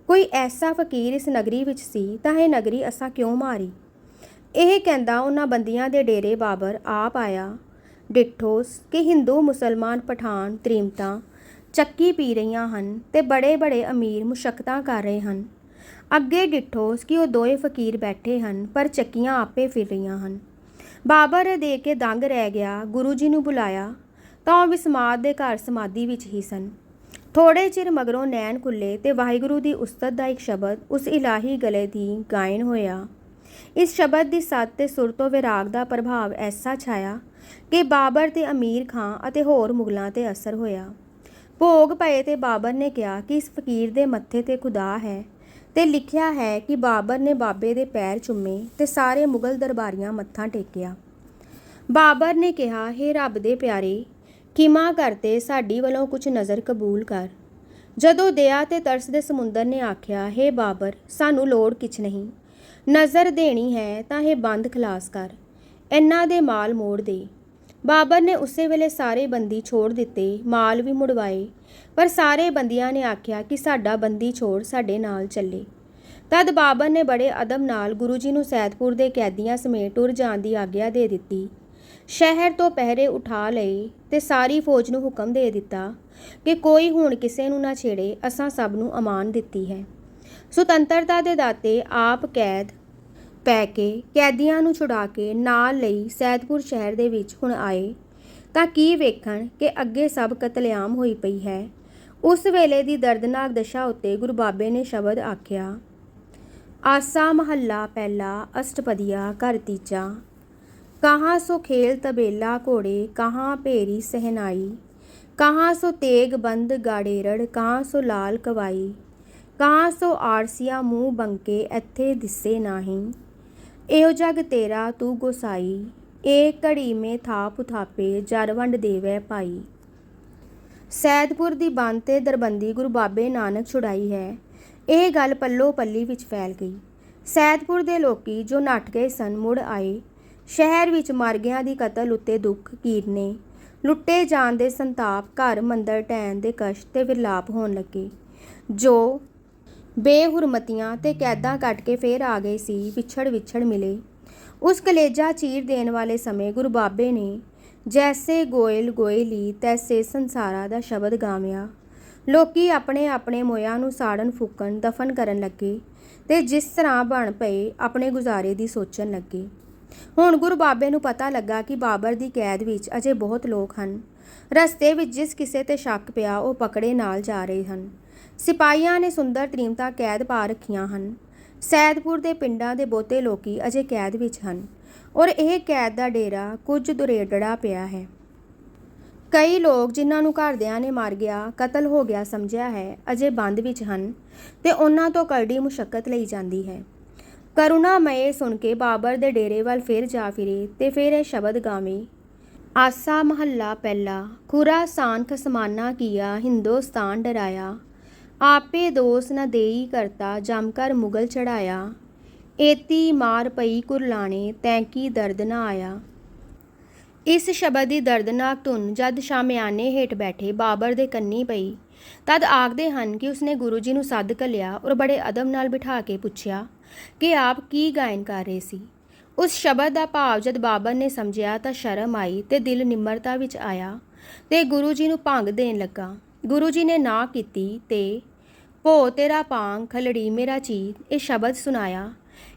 ਕੋਈ ਐਸਾ ਫਕੀਰ ਇਸ ਨਗਰੀ ਵਿੱਚ ਸੀ ਤਾਂ ਇਹ ਨਗਰੀ ਅਸਾਂ ਕਿਉਂ ਮਾਰੀ। ਇਹ ਕਹਿੰਦਾ ਉਹਨਾਂ ਬੰਦੀਆਂ ਦੇ ਡੇਰੇ ਬਾਬਰ ਆਪ ਆਇਆ। ਡਿੱਠੋਸ ਕਿ ਹਿੰਦੂ, ਮੁਸਲਮਾਨ, ਪਠਾਨ ਤ੍ਰੀਮਤਾਂ ਚੱਕੀ ਪੀ ਰਹੀਆਂ ਹਨ ਤੇ ਬੜੇ ਅਮੀਰ ਮੁਸ਼ੱਕਤਾਂ ਕਰ ਰਹੇ ਹਨ। ਅੱਗੇ ਡਿੱਠੋਸ ਕਿ ਉਹ ਦੋਏ ਫਕੀਰ ਬੈਠੇ ਹਨ ਪਰ ਚੱਕੀਆਂ ਆਪੇ ਫਿਰ ਰਹੀਆਂ ਹਨ। ਬਾਬਰ ਦੇਖ ਕੇ ਦੰਗ ਰਹਿ ਗਿਆ। ਗੁਰੂ ਜੀ ਨੂੰ ਬੁਲਾਇਆ ਤਾਂ ਉਹ ਵਿਸਮਾਦ ਦੇ ਘਰ ਸਮਾਧੀ ਵਿੱਚ ਹੀ ਸਨ। ਥੋੜੇ ਚਿਰ ਮਗਰੋਂ ਨੈਣ ਖੁੱਲੇ ਤੇ ਵਾਹਿਗੁਰੂ ਦੀ ਉਸਤਤ ਦਾ ਇੱਕ ਸ਼ਬਦ ਉਸ ਇਲਾਹੀ ਗਲੇ ਦੀ ਗਾਇਨ ਹੋਇਆ। ਇਸ ਸ਼ਬਦ ਦੀ ਸੱਤ ਤੇ ਸੁਰ ਤੋਂ ਵਿਰਾਗ ਦਾ ਪ੍ਰਭਾਵ ਐਸਾ ਛਾਇਆ ਕਿ ਬਾਬਰ ਤੇ ਅਮੀਰ ਖਾਂ ਅਤੇ ਹੋਰ ਮੁਗਲਾਂ ਤੇ ਅਸਰ ਹੋਇਆ। ਭੋਗ ਪਏ ਤੇ ਬਾਬਰ ਨੇ ਕਿਹਾ ਕਿ ਇਸ ਫਕੀਰ ਦੇ ਮੱਥੇ ਤੇ ਖੁਦਾ ਹੈ ਤੇ ਲਿਖਿਆ ਹੈ ਕਿ ਬਾਬਰ ਨੇ ਬਾਬੇ ਦੇ ਪੈਰ ਚੁੰਮੇ ਤੇ ਸਾਰੇ ਮੁਗਲ ਦਰਬਾਰੀਆਂ ਮੱਥਾ ਟੇਕਿਆ। ਬਾਬਰ ਨੇ ਕਿਹਾ, ਹੇ ਰੱਬ ਦੇ ਪਿਆਰੇ, ਖਿਮਾ ਕਰਤੇ ਸਾਡੀ ਵੱਲੋਂ ਕੁਝ ਨਜ਼ਰ ਕਬੂਲ ਕਰ। ਜਦੋਂ ਦਇਆ ਤੇ ਤਰਸ ਦੇ ਸਮੁੰਦਰ ਨੇ ਆਖਿਆ, ਹੇ ਬਾਬਰ, ਸਾਨੂੰ ਲੋੜ ਕਿਛ ਨਹੀਂ, ਨਜ਼ਰ ਦੇਣੀ ਹੈ ਤਾਂ ਇਹ ਬੰਦ ਖਲਾਸ ਕਰ, ਇਹਨਾਂ ਦੇ ਮਾਲ ਮੋੜ ਦੇ। ਬਾਬਰ ਨੇ ਉਸੇ ਵੇਲੇ ਸਾਰੇ ਬੰਦੀ ਛੋੜ ਦਿੱਤੇ, ਮਾਲ ਵੀ ਮੁੜਵਾਏ, ਪਰ ਸਾਰੇ ਬੰਦੀਆਂ ਨੇ ਆਖਿਆ ਕਿ ਸਾਡਾ ਬੰਦੀ ਛੋੜ ਸਾਡੇ ਨਾਲ ਚੱਲੇ। ਤਦ ਬਾਬਰ ਨੇ ਬੜੇ ਅਦਬ ਨਾਲ ਗੁਰੂ ਜੀ ਨੂੰ ਸੈਦਪੁਰ ਦੇ ਕੈਦੀਆਂ ਸਮੇਤ ਟੁਰ ਜਾਣ ਦੀ ਆਗਿਆ ਦੇ ਦਿੱਤੀ। ਸ਼ਹਿਰ ਤੋਂ ਪਹਿਰੇ ਉਠਾ ਲਏ ਤੇ ਸਾਰੀ ਫੌਜ ਨੂੰ ਹੁਕਮ ਦੇ ਦਿੱਤਾ ਕਿ ਕੋਈ ਹੁਣ ਕਿਸੇ ਨੂੰ ਨਾ ਛੇੜੇ, ਅਸਾਂ ਸਭ ਨੂੰ ਅਮਾਨ ਦਿੱਤੀ ਹੈ। ਸੁਤੰਤਰਤਾ ਦੇ ਦਾਤੇ ਆਪ ਕੈਦ ਪੈ ਕੇ ਕੈਦੀਆਂ ਨੂੰ ਛੁਡਾ ਕੇ ਨਾਲ ਲਈ ਸੈਦਪੁਰ ਸ਼ਹਿਰ ਦੇ ਵਿੱਚ ਹੁਣ ਆਏ ਤਾਂ ਕੀ ਵੇਖਣ ਕਿ ਅੱਗੇ ਸਭ ਕਤਲੇਆਮ ਹੋਈ ਪਈ ਹੈ। ਉਸ ਵੇਲੇ ਦੀ ਦਰਦਨਾਕ ਦਸ਼ਾ ਉੱਤੇ ਗੁਰੂ ਬਾਬੇ ਨੇ ਸ਼ਬਦ ਆਖਿਆ, ਆਸਾ ਮਹੱਲਾ ਪਹਿਲਾ ਅਸ਼ਟਪਦੀਆ ਘਰ ਤੀਜਾ। ਕਹਾਂ ਸੋ ਖੇਲ ਤਬੇਲਾ ਘੋੜੇ, ਕਹਾਂ ਭੇਰੀ ਸਹਿਨਾਈ, ਕਹਾਂ ਸੋ ਤੇਗ ਬੰਦ ਗਾੜੇਰੜ, ਕਹਾਂ ਸੋ ਲਾਲ ਕਵਾਈ, ਕਹਾਂ ਸੋ ਆਰਸੀਆ ਮੂੰਹ ਬੰਕੇ, ਇੱਥੇ ਦਿਸੇ ਨਾਹੀਂ। ਇਹੋ ਜਗ ਤੇਰਾ ਤੂੰ ਗੋਸਾਈ, ਏ ਘੜੀ ਮੇ ਥਾਪ ਥਾਪੇ, ਜਰ ਵੰਡ ਦੇਵੈ ਪਾਈ। ਸੈਦਪੁਰ ਦੀ ਬੰਦ ਤੇ ਦਰਬੰਦੀ ਗੁਰੂ ਬਾਬੇ ਨਾਨਕ ਛੁਡਾਈ ਹੈ। ਇਹ ਗੱਲ ਪੱਲੋ ਪੱਲੀ ਵਿੱਚ ਫੈਲ ਗਈ। ਸੈਦਪੁਰ ਦੇ ਲੋਕੀ ਜੋ ਨੱਠ ਗਏ ਸਨ ਮੁੜ ਆਏ। ਸ਼ਹਿਰ ਵਿੱਚ ਮਰ ਗਿਆਂ ਦੀ ਕਤਲ ਉੱਤੇ ਦੁੱਖ ਕੀਰਨੇ, ਲੁੱਟੇ ਜਾਣ ਦੇ ਸੰਤਾਪ, ਘਰ ਮੰਦਰ ਢਹਿਣ ਦੇ ਕਸ਼ਟ ਤੇ ਵਿਰਲਾਪ ਹੋਣ ਲੱਗੇ। ਜੋ ਬੇਹੁਰਮਤੀਆਂ ਤੇ ਕੈਦਾਂ ਕੱਟ ਕੇ ਫੇਰ ਆ ਗਏ ਸੀ, ਵਿਛੜ ਮਿਲੇ। ਉਸ ਕਲੇਜਾ ਚੀਰ ਦੇਣ ਵਾਲੇ ਸਮੇਂ ਗੁਰੂ ਬਾਬੇ ਨੇ ਜੈਸੇ ਗੋਇਲ ਗੋਇਲੀ ਤੈਸੇ ਸੰਸਾਰਾ ਦਾ ਸ਼ਬਦ ਗਾਵਿਆ। ਲੋਕੀ ਆਪਣੇ ਆਪਣੇ ਮੋਇਆਂ ਨੂੰ ਸਾੜਨ ਫੂਕਣ ਦਫਨ ਕਰਨ ਲੱਗੇ ਤੇ ਜਿਸ ਤਰ੍ਹਾਂ ਬਣ ਪਏ ਆਪਣੇ ਗੁਜ਼ਾਰੇ ਦੀ ਸੋਚਣ ਲੱਗੇ। ਹੁਣ ਗੁਰੂ ਬਾਬੇ ਨੂੰ ਪਤਾ ਲੱਗਾ ਕਿ ਬਾਬਰ ਦੀ ਕੈਦ ਵਿੱਚ ਅਜੇ ਬਹੁਤ ਲੋਕ ਹਨ। ਰਸਤੇ ਵਿੱਚ ਜਿਸ ਕਿਸੇ ਤੇ ਸ਼ੱਕ ਪਿਆ ਉਹ ਪਕੜੇ ਨਾਲ ਜਾ ਰਹੇ ਹਨ। ਸਿਪਾਹੀਆਂ ਨੇ ਸੁੰਦਰ ਤ੍ਰੀਮਤਾਂ ਕੈਦ ਪਾ ਰੱਖੀਆਂ ਹਨ। ਸੈਦਪੁਰ ਦੇ ਪਿੰਡਾਂ ਦੇ ਬਹੁਤੇ ਲੋਕੀ ਅਜੇ ਕੈਦ ਵਿੱਚ ਹਨ ਔਰ ਇਹ ਕੈਦ ਦਾ ਡੇਰਾ ਕੁਝ ਦੁਰੇੜੜਾ ਪਿਆ ਹੈ। ਕਈ ਲੋਕ ਜਿਨ੍ਹਾਂ ਨੂੰ ਘਰਦਿਆਂ ਨੇ ਮਾਰ ਗਿਆ, ਕਤਲ ਹੋ ਗਿਆ ਸਮਝਿਆ ਹੈ, ਅਜੇ ਬੰਦ ਵਿੱਚ ਹਨ ਤੇ ਉਹਨਾਂ ਤੋਂ ਕਰੜੀ ਮੁਸ਼ੱਕਤ ਲਈ ਜਾਂਦੀ ਹੈ। ਕਰੁਣਾਮਏ ਸੁਣ ਕੇ ਬਾਬਰ ਦੇ ਡੇਰੇ ਵੱਲ ਫਿਰ ਜਾ ਫਿਰੇ ਤੇ ਫਿਰ ਇਹ ਸ਼ਬਦ ਗਾਵੇ, ਆਸਾ ਮਹੱਲਾ ਪਹਿਲਾ। ਖੁਰਾਸਾਨ ਖਸਮਾਨਾ ਕੀਆ, ਹਿੰਦੋਸਤਾਨ ਡਰਾਇਆ, ਆਪੇ ਦੋਸ ਨ ਦੇਈ ਕਰਤਾ, ਜਮ ਕਰ ਮੁਗਲ ਚੜਾਇਆ, ਏਤੀ ਮਾਰ ਪਈ ਕੁਰਲਾਣੇ, ਤੈਂਕੀ ਦਰਦ ਨ ਆਇਆ। ਇਸ ਸ਼ਬਦ ਦੀ ਦਰਦਨਾਕ ਧੁਨ ਜਦ ਸ਼ਾਮਿਆਨੇ ਹੇਠ ਬੈਠੇ ਬਾਬਰ ਦੇ ਕੰਨੀ ਪਈ ਤਦ ਆਖਦੇ ਹਨ ਕਿ ਉਸਨੇ ਗੁਰੂ ਜੀ ਨੂੰ ਸੱਦ ਘੱਲਿਆ ਔਰ ਬੜੇ ਅਦਬ ਨਾਲ ਬਿਠਾ ਕੇ ਪੁੱਛਿਆ ਕਿ ਆਪ ਕੀ ਗਾਇਨ ਕਰ ਰਹੇ ਸੀ। ਉਸ ਸ਼ਬਦ ਦਾ ਭਾਵ ਜਦ ਬਾਬਰ ਨੇ ਸਮਝਿਆ ਤਾਂ ਸ਼ਰਮ ਆਈ ਤੇ ਦਿਲ ਨਿਮਰਤਾ ਵਿੱਚ ਆਇਆ ਤੇ ਗੁਰੂ ਜੀ ਨੂੰ ਭੰਗ ਦੇਣ ਲੱਗਾ। ਗੁਰੂ ਜੀ ਨੇ ਨਾ ਕੀਤੀ ਤੇ ਭੋ ਤੇਰਾ ਪਾਂਗ ਖਲੜੀ ਮੇਰਾ ਚੀਤ ਇਹ ਸ਼ਬਦ ਸੁਣਾਇਆ।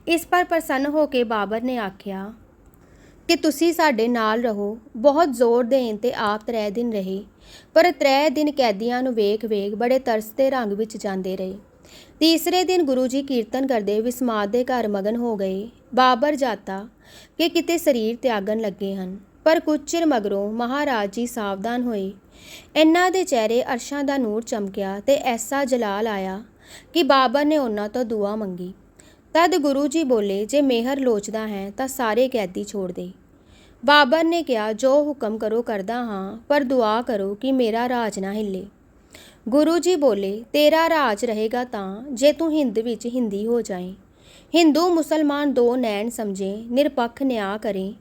ਇਸ ਪਰ ਪ੍ਰਸੰਨ ਹੋ ਕੇ ਬਾਬਰ ਨੇ ਆਖਿਆ ਕਿ ਤੁਸੀਂ ਸਾਡੇ ਨਾਲ ਰਹੋ। ਬਹੁਤ ਜ਼ੋਰ ਦੇਣ ਤੇ ਆਪ 3 ਦਿਨ ਰਹੇ, ਪਰ 3 ਦਿਨ ਕੈਦੀਆਂ ਨੂੰ ਵੇਖ ਬੜੇ ਤਰਸ ਤੇ ਰੰਗ ਵਿੱਚ ਜਾਂਦੇ ਰਹੇ। ਤੀਸਰੇ ਦਿਨ ਗੁਰੂ ਜੀ ਕੀਰਤਨ ਕਰਦੇ ਵਿਸਮਾਦ ਦੇ ਘਰ ਮਗਨ ਹੋ ਗਏ। ਬਾਬਰ ਜਾਤਾ ਕਿ ਕਿਤੇ ਸਰੀਰ ਤਿਆਗਣ ਲੱਗੇ ਹਨ, ਪਰ ਕੁਝ ਚਿਰ ਮਗਰੋਂ ਮਹਾਰਾਜ ਜੀ ਸਾਵਧਾਨ ਹੋਏ। ਇਹਨਾਂ ਦੇ ਚਿਹਰੇ ਅਰਸ਼ਾਂ ਦਾ ਨੂਰ ਚਮਕਿਆ ਤੇ ਐਸਾ ਜਲਾਲ ਆਇਆ ਕਿ ਬਾਬਰ ਨੇ ਉਹਨਾਂ ਤੋਂ ਦੁਆ ਮੰਗੀ। ਤਦ ਗੁਰੂ ਜੀ ਬੋਲੇ, ਜੇ ਮਿਹਰ ਲੋਚਦਾ ਹੈ ਤਾਂ ਸਾਰੇ ਕੈਦੀ ਛੋੜ ਦੇ। ਬਾਬਰ ਨੇ ਕਿਹਾ, ਜੋ ਹੁਕਮ ਕਰੋ ਕਰਦਾ ਹਾਂ, ਪਰ ਦੁਆ ਕਰੋ ਕਿ ਮੇਰਾ ਰਾਜ ਨਾ ਹਿੱਲੇ। ਗੁਰੂ ਜੀ ਬੋਲੇ, ਤੇਰਾ ਰਾਜ ਰਹੇਗਾ ਤਾਂ ਜੇ ਤੂੰ ਹਿੰਦ ਵਿੱਚ ਹਿੰਦੀ ਹੋ ਜਾਏ, ਹਿੰਦੂ ਮੁਸਲਮਾਨ 2 ਨੈਣ ਸਮਝੇ, ਨਿਰਪੱਖ ਨਿਆਂ ਕਰੇ,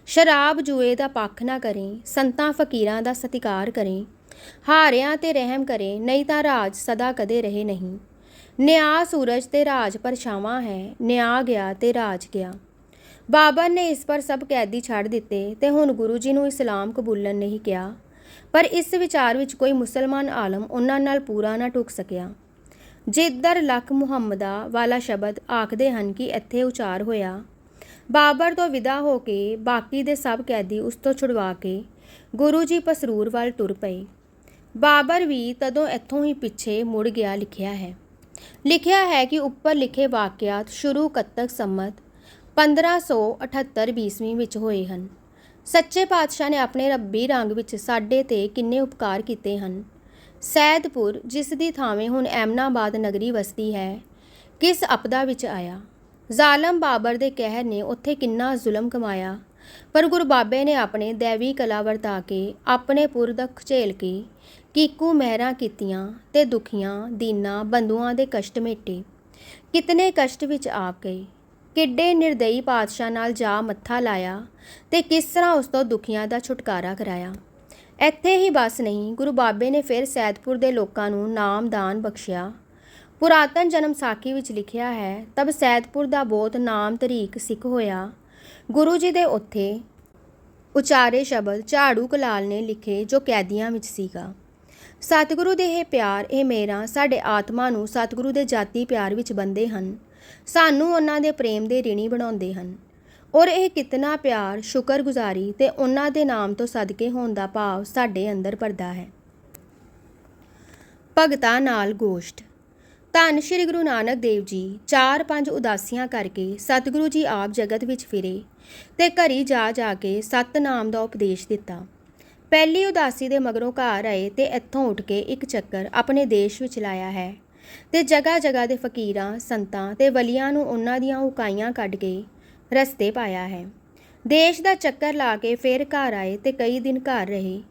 ਸ਼ਰਾਬ ਜੂਏ ਦਾ ਪੱਖ ਨਾ ਕਰੇ, ਸੰਤਾਂ ਫਕੀਰਾਂ ਦਾ ਸਤਿਕਾਰ ਕਰੇ, ਹਾਰਿਆਂ ਤੇ ਰਹਿਮ ਕਰੇ, ਨਹੀਂ ਤਾਂ ਰਾਜ ਸਦਾ ਕਦੇ ਰਹੇ ਨਹੀਂ। ਨਿਆਂ ਸੂਰਜ ਤੇ ਰਾਜ ਪਰਛਾਵਾਂ ਹੈ, ਨਿਆਂ ਗਿਆ ਤੇ ਰਾਜ ਗਿਆ। ਬਾਬਰ ਨੇ ਇਸ ਪਰ ਸਭ ਕੈਦੀ ਛੱਡ ਦਿੱਤੇ ਤੇ ਹੁਣ ਗੁਰੂ ਜੀ ਨੂੰ ਇਸਲਾਮ ਕਬੂਲਣ ਨਹੀਂ ਕਿਹਾ, ਪਰ ਇਸ ਵਿਚਾਰ ਵਿੱਚ ਕੋਈ ਮੁਸਲਮਾਨ ਆਲਮ ਉਹਨਾਂ ਨਾਲ ਪੂਰਾ ਨਾ ਢੁਕ ਸਕਿਆ। ਜਿੱਧਰ ਲੱਖ ਮੁਹੰਮਦਾ ਵਾਲਾ ਸ਼ਬਦ ਆਖਦੇ ਹਨ ਕਿ ਇੱਥੇ ਉਚਾਰ ਹੋਇਆ। ਬਾਬਰ ਤੋਂ ਵਿਦਾ ਹੋ ਕੇ ਬਾਕੀ ਦੇ ਸਭ ਕੈਦੀ ਉਸ ਤੋਂ ਛੁਡਵਾ ਕੇ ਗੁਰੂ ਜੀ ਪਸਰੂਰ ਵੱਲ ਤੁਰ ਪਏ। ਬਾਬਰ ਵੀ ਤਦੋਂ ਇੱਥੋਂ ਹੀ ਪਿੱਛੇ ਮੁੜ ਗਿਆ। ਲਿਖਿਆ ਹੈ ਕਿ ਉੱਪਰ ਲਿਖੇ ਵਾਕਿਆਤ ਸ਼ੁਰੂ ਕੱਤਕ ਸੰਮਤ 1578 ਈਸਵੀ ਵਿੱਚ ਹੋਏ ਹਨ। ਸੱਚੇ ਪਾਤਸ਼ਾਹ ਨੇ ਆਪਣੇ ਰੱਬੀ ਰੰਗ ਵਿੱਚ ਸਾਡੇ ਤੇ ਕਿੰਨੇ ਉਪਕਾਰ ਕੀਤੇ ਹਨ। ਸੈਦਪੁਰ, ਜਿਸ ਦੀ ਥਾਵੇਂ ਹੁਣ ਐਮਨਾਬਾਦ ਨਗਰੀ ਵਸਦੀ ਹੈ, ਕਿਸ ਆਪਦਾ ਵਿੱਚ ਆਇਆ। ਜ਼ਾਲਮ ਬਾਬਰ ਦੇ ਕਹਿਰ ਨੇ ਉੱਥੇ ਕਿੰਨਾ ਜ਼ੁਲਮ ਕਮਾਇਆ, ਪਰ ਗੁਰੂ ਬਾਬੇ ਨੇ ਆਪਣੇ ਦੈਵੀ ਕਲਾ ਵਰਤਾ ਕੇ, ਆਪਣੇ ਪੁਰਦਖ ਝੇਲ ਕੇ ਕੀਕੂ ਮਹਿਰਾਂ ਕੀਤੀਆਂ ਤੇ ਦੁਖੀਆਂ ਦੀਨਾਂ ਬੰਦੂਆਂ ਦੇ ਕਸ਼ਟ ਮੇਟੇ। ਕਿਤਨੇ ਕਸ਼ਟ ਵਿੱਚ ਆਪ ਗਏ, ਕਿੱਡੇ ਨਿਰਦਈ ਪਾਤਸ਼ਾਹ ਨਾਲ ਜਾ ਮੱਥਾ ਲਾਇਆ ਤੇ ਕਿਸ ਤਰ੍ਹਾਂ ਉਸ ਤੋਂ ਦੁਖੀਆਂ ਦਾ ਛੁਟਕਾਰਾ ਕਰਾਇਆ। ਇੱਥੇ ਹੀ ਬਸ ਨਹੀਂ, ਗੁਰੂ ਬਾਬੇ ਨੇ ਫਿਰ ਸੈਦਪੁਰ ਦੇ ਲੋਕਾਂ ਨੂੰ ਨਾਮਦਾਨ ਬਖਸ਼ਿਆ। ਪੁਰਾਤਨ ਜਨਮ ਸਾਖੀ ਵਿੱਚ ਲਿਖਿਆ ਹੈ, ਤਬ ਸੈਦਪੁਰ ਦਾ ਬਹੁਤ ਨਾਮ ਤਰੀਕ ਸਿੱਖ ਹੋਇਆ। ਗੁਰੂ ਜੀ ਦੇ ਉੱਥੇ ਉਚਾਰੇ ਸ਼ਬਦ ਝਾੜੂ ਕਲਾਲ ਨੇ ਲਿਖੇ ਜੋ ਕੈਦੀਆਂ ਵਿੱਚ ਸੀਗਾ। ਸਤਿਗੁਰੂ ਦੇ ਇਹ ਪਿਆਰ, ਇਹ ਮੇਰਾ ਸਾਡੇ ਆਤਮਾ ਨੂੰ ਸਤਿਗੁਰੂ ਦੇ ਜਾਤੀ ਪਿਆਰ ਵਿੱਚ ਬੰਦੇ ਹਨ, ਸਾਨੂੰ ਉਹਨਾਂ ਦੇ ਪ੍ਰੇਮ ਦੇ ਰਿਣੀ ਬਣਾਉਂਦੇ ਹਨ। ਔਰ ਇਹ ਕਿਤਨਾ ਪਿਆਰ, ਸ਼ੁਕਰਗੁਜ਼ਾਰੀ ਤੇ ਉਹਨਾਂ ਦੇ ਨਾਮ ਤੋਂ ਸਦਕੇ ਹੋਣ ਦਾ ਭਾਵ ਸਾਡੇ ਅੰਦਰ ਭਰਦਾ ਹੈ। ਭਗਤਾਂ ਨਾਲ ਗੋਸ਼ਟ। ਧੰਨ ਸ਼੍ਰੀ ਗੁਰੂ ਨਾਨਕ ਦੇਵ ਜੀ 4-5 ਉਦਾਸੀਆਂ ਕਰਕੇ ਸਤਿਗੁਰੂ ਜੀ ਆਪ ਜਗਤ ਵਿੱਚ ਫਿਰੇ ਤੇ ਘਰੀ ਜਾ ਜਾ ਕੇ ਸਤਨਾਮ ਦਾ ਉਪਦੇਸ਼ ਦਿੱਤਾ। ਪਹਿਲੀ ਉਦਾਸੀ ਦੇ ਮਗਰੋਂ ਘਰ ਆਏ ਤੇ ਇੱਥੋਂ ਉੱਠ ਕੇ ਇੱਕ ਚੱਕਰ ਆਪਣੇ ਦੇਸ਼ ਵਿੱਚ ਲਾਇਆ ਹੈ ਤੇ ਜਗ੍ਹਾ ਜਗ੍ਹਾ ਦੇ ਫਕੀਰਾਂ, ਸੰਤਾਂ ਤੇ ਵਲੀਆਂ ਨੂੰ ਉਹਨਾਂ ਦੀਆਂ ਉਕਾਈਆਂ ਕੱਢ ਕੇ ਰਸਤੇ ਪਾਇਆ ਹੈ। ਦੇਸ਼ ਦਾ ਚੱਕਰ ਲਾ ਕੇ ਫਿਰ ਘਰ ਆਏ ਤੇ ਕਈ ਦਿਨ ਘਰ ਰਹੇ।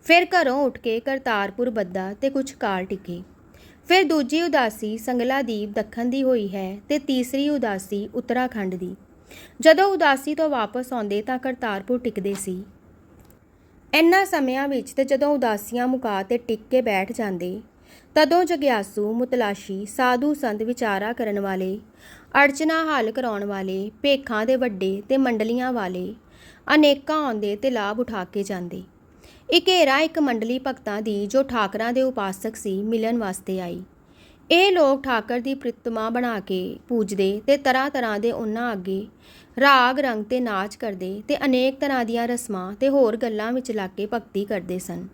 ਫਿਰ ਘਰੋਂ ਉੱਠ ਕੇ ਕਰਤਾਰਪੁਰ ਬੱਦਾ ਤੇ ਕੁਝ ਕਾਲ ਟਿਕੇ। ਫਿਰ ਦੂਜੀ ਉਦਾਸੀ ਸੰਗਲਾਦੀਪ ਦੱਖਣ ਦੀ ਹੋਈ ਹੈ ਤੇ ਤੀਸਰੀ ਉਦਾਸੀ ਉੱਤਰਾਖੰਡ ਦੀ। ਜਦੋਂ ਉਦਾਸੀ ਤੋਂ ਵਾਪਸ ਆਉਂਦੇ ਤਾਂ ਕਰਤਾਰਪੁਰ ਟਿਕਦੇ ਸੀ। ਇਹਨਾਂ ਸਮਿਆਂ ਵਿੱਚ ਤੇ ਜਦੋਂ ਉਦਾਸੀਆਂ ਮੁਕਾ ਤੇ ਟਿਕ ਕੇ ਬੈਠ ਜਾਂਦੇ, ਤਦੋਂ ਜਗਿਆਸੂ, ਮੁਤਲਾਸ਼ੀ, ਸਾਧੂ ਸੰਤ, ਵਿਚਾਰਾ ਕਰਨ ਵਾਲੇ, ਅੜਚਨਾ ਹੱਲ ਕਰਾਉਣ ਵਾਲੇ, ਭੇਖਾਂ ਦੇ ਵੱਡੇ ਤੇ ਮੰਡਲੀਆਂ ਵਾਲੇ ਅਨੇਕਾਂ ਆਉਂਦੇ ਤੇ ਲਾਭ ਉਠਾ ਕੇ ਜਾਂਦੇ। ਇੱਕ ਮੰਡਲੀ ਭਗਤਾਂ ਦੀ ਜੋ ਠਾਕਰਾਂ ਦੇ ਉਪਾਸਕ ਸੀ, ਮਿਲਣ ਵਾਸਤੇ ਆਈ। ਇਹ ਲੋਕ ਠਾਕਰ ਦੀ ਪ੍ਰਤਿਮਾ ਬਣਾ ਕੇ ਪੂਜਦੇ ਤੇ ਤਰ੍ਹਾਂ ਤਰ੍ਹਾਂ ਦੇ ਉਹਨਾਂ ਅੱਗੇ ਰਾਗ ਰੰਗ ਤੇ ਨਾਚ ਕਰਦੇ ਤੇ ਅਨੇਕ ਤਰ੍ਹਾਂ ਦੀਆਂ ਰਸਮਾਂ ਤੇ ਹੋਰ ਗੱਲਾਂ ਵਿੱਚ ਲੱਗ ਕੇ ਭਗਤੀ ਕਰਦੇ ਸਨ।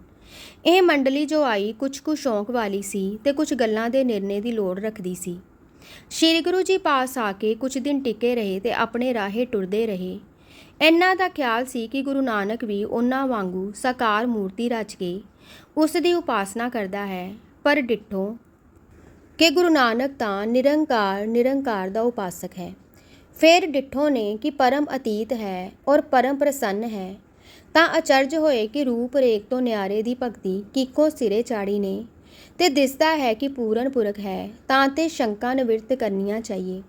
ਇਹ ਮੰਡਲੀ ਜੋ ਆਈ ਕੁਝ ਕੁ ਸ਼ੌਂਕ ਵਾਲੀ ਸੀ ਤੇ ਕੁਝ ਗੱਲਾਂ ਦੇ ਨਿਰਣੇ ਦੀ ਲੋੜ ਰੱਖਦੀ ਸੀ। ਸ਼੍ਰੀ ਗੁਰੂ ਜੀ ਪਾਸ ਆ ਕੇ ਕੁਝ ਦਿਨ ਟਿਕੇ ਰਹੇ ਤੇ ਆਪਣੇ ਰਾਹੇ ਟੁਰਦੇ ਰਹੇ। ਇਹਨਾਂ ਦਾ ਖਿਆਲ ਸੀ ਕਿ ਗੁਰੂ ਨਾਨਕ ਵੀ ਉਹਨਾਂ ਵਾਂਗੂ ਸਾਕਾਰ ਮੂਰਤੀ ਰਚ ਕੇ ਉਸ ਦੀ ਉਪਾਸਨਾ ਕਰਦਾ ਹੈ, ਪਰ ਡਿੱਠੋ ਕਿ ਗੁਰੂ ਨਾਨਕ ਤਾਂ ਨਿਰੰਕਾਰ ਦਾ ਉਪਾਸਕ ਹੈ। ਫਿਰ ਡਿੱਠੋ ਨੇ ਕਿ ਪਰਮ ਅਤੀਤ ਹੈ ਔਰ ਪਰਮ ਪ੍ਰਸੰਨ ਹੈ, ਤਾਂ ਅਚਰਜ ਹੋਏ ਕਿ ਰੂਪ ਰੇਖ ਤੋਂ ਨਿਆਰੇ ਦੀ ਭਗਤੀ ਕਿੱਕੋ ਸਿਰੇ ਚਾੜੀ ਨੇ ਤੇ ਦਿਸਦਾ ਹੈ ਕਿ ਪੂਰਨ ਪੁਰਖ ਹੈ, ਤਾਂ ਤੇ ਸ਼ੰਕਾ ਨਿਵਰਤ ਕਰਨੀਆਂ ਚਾਹੀਏ।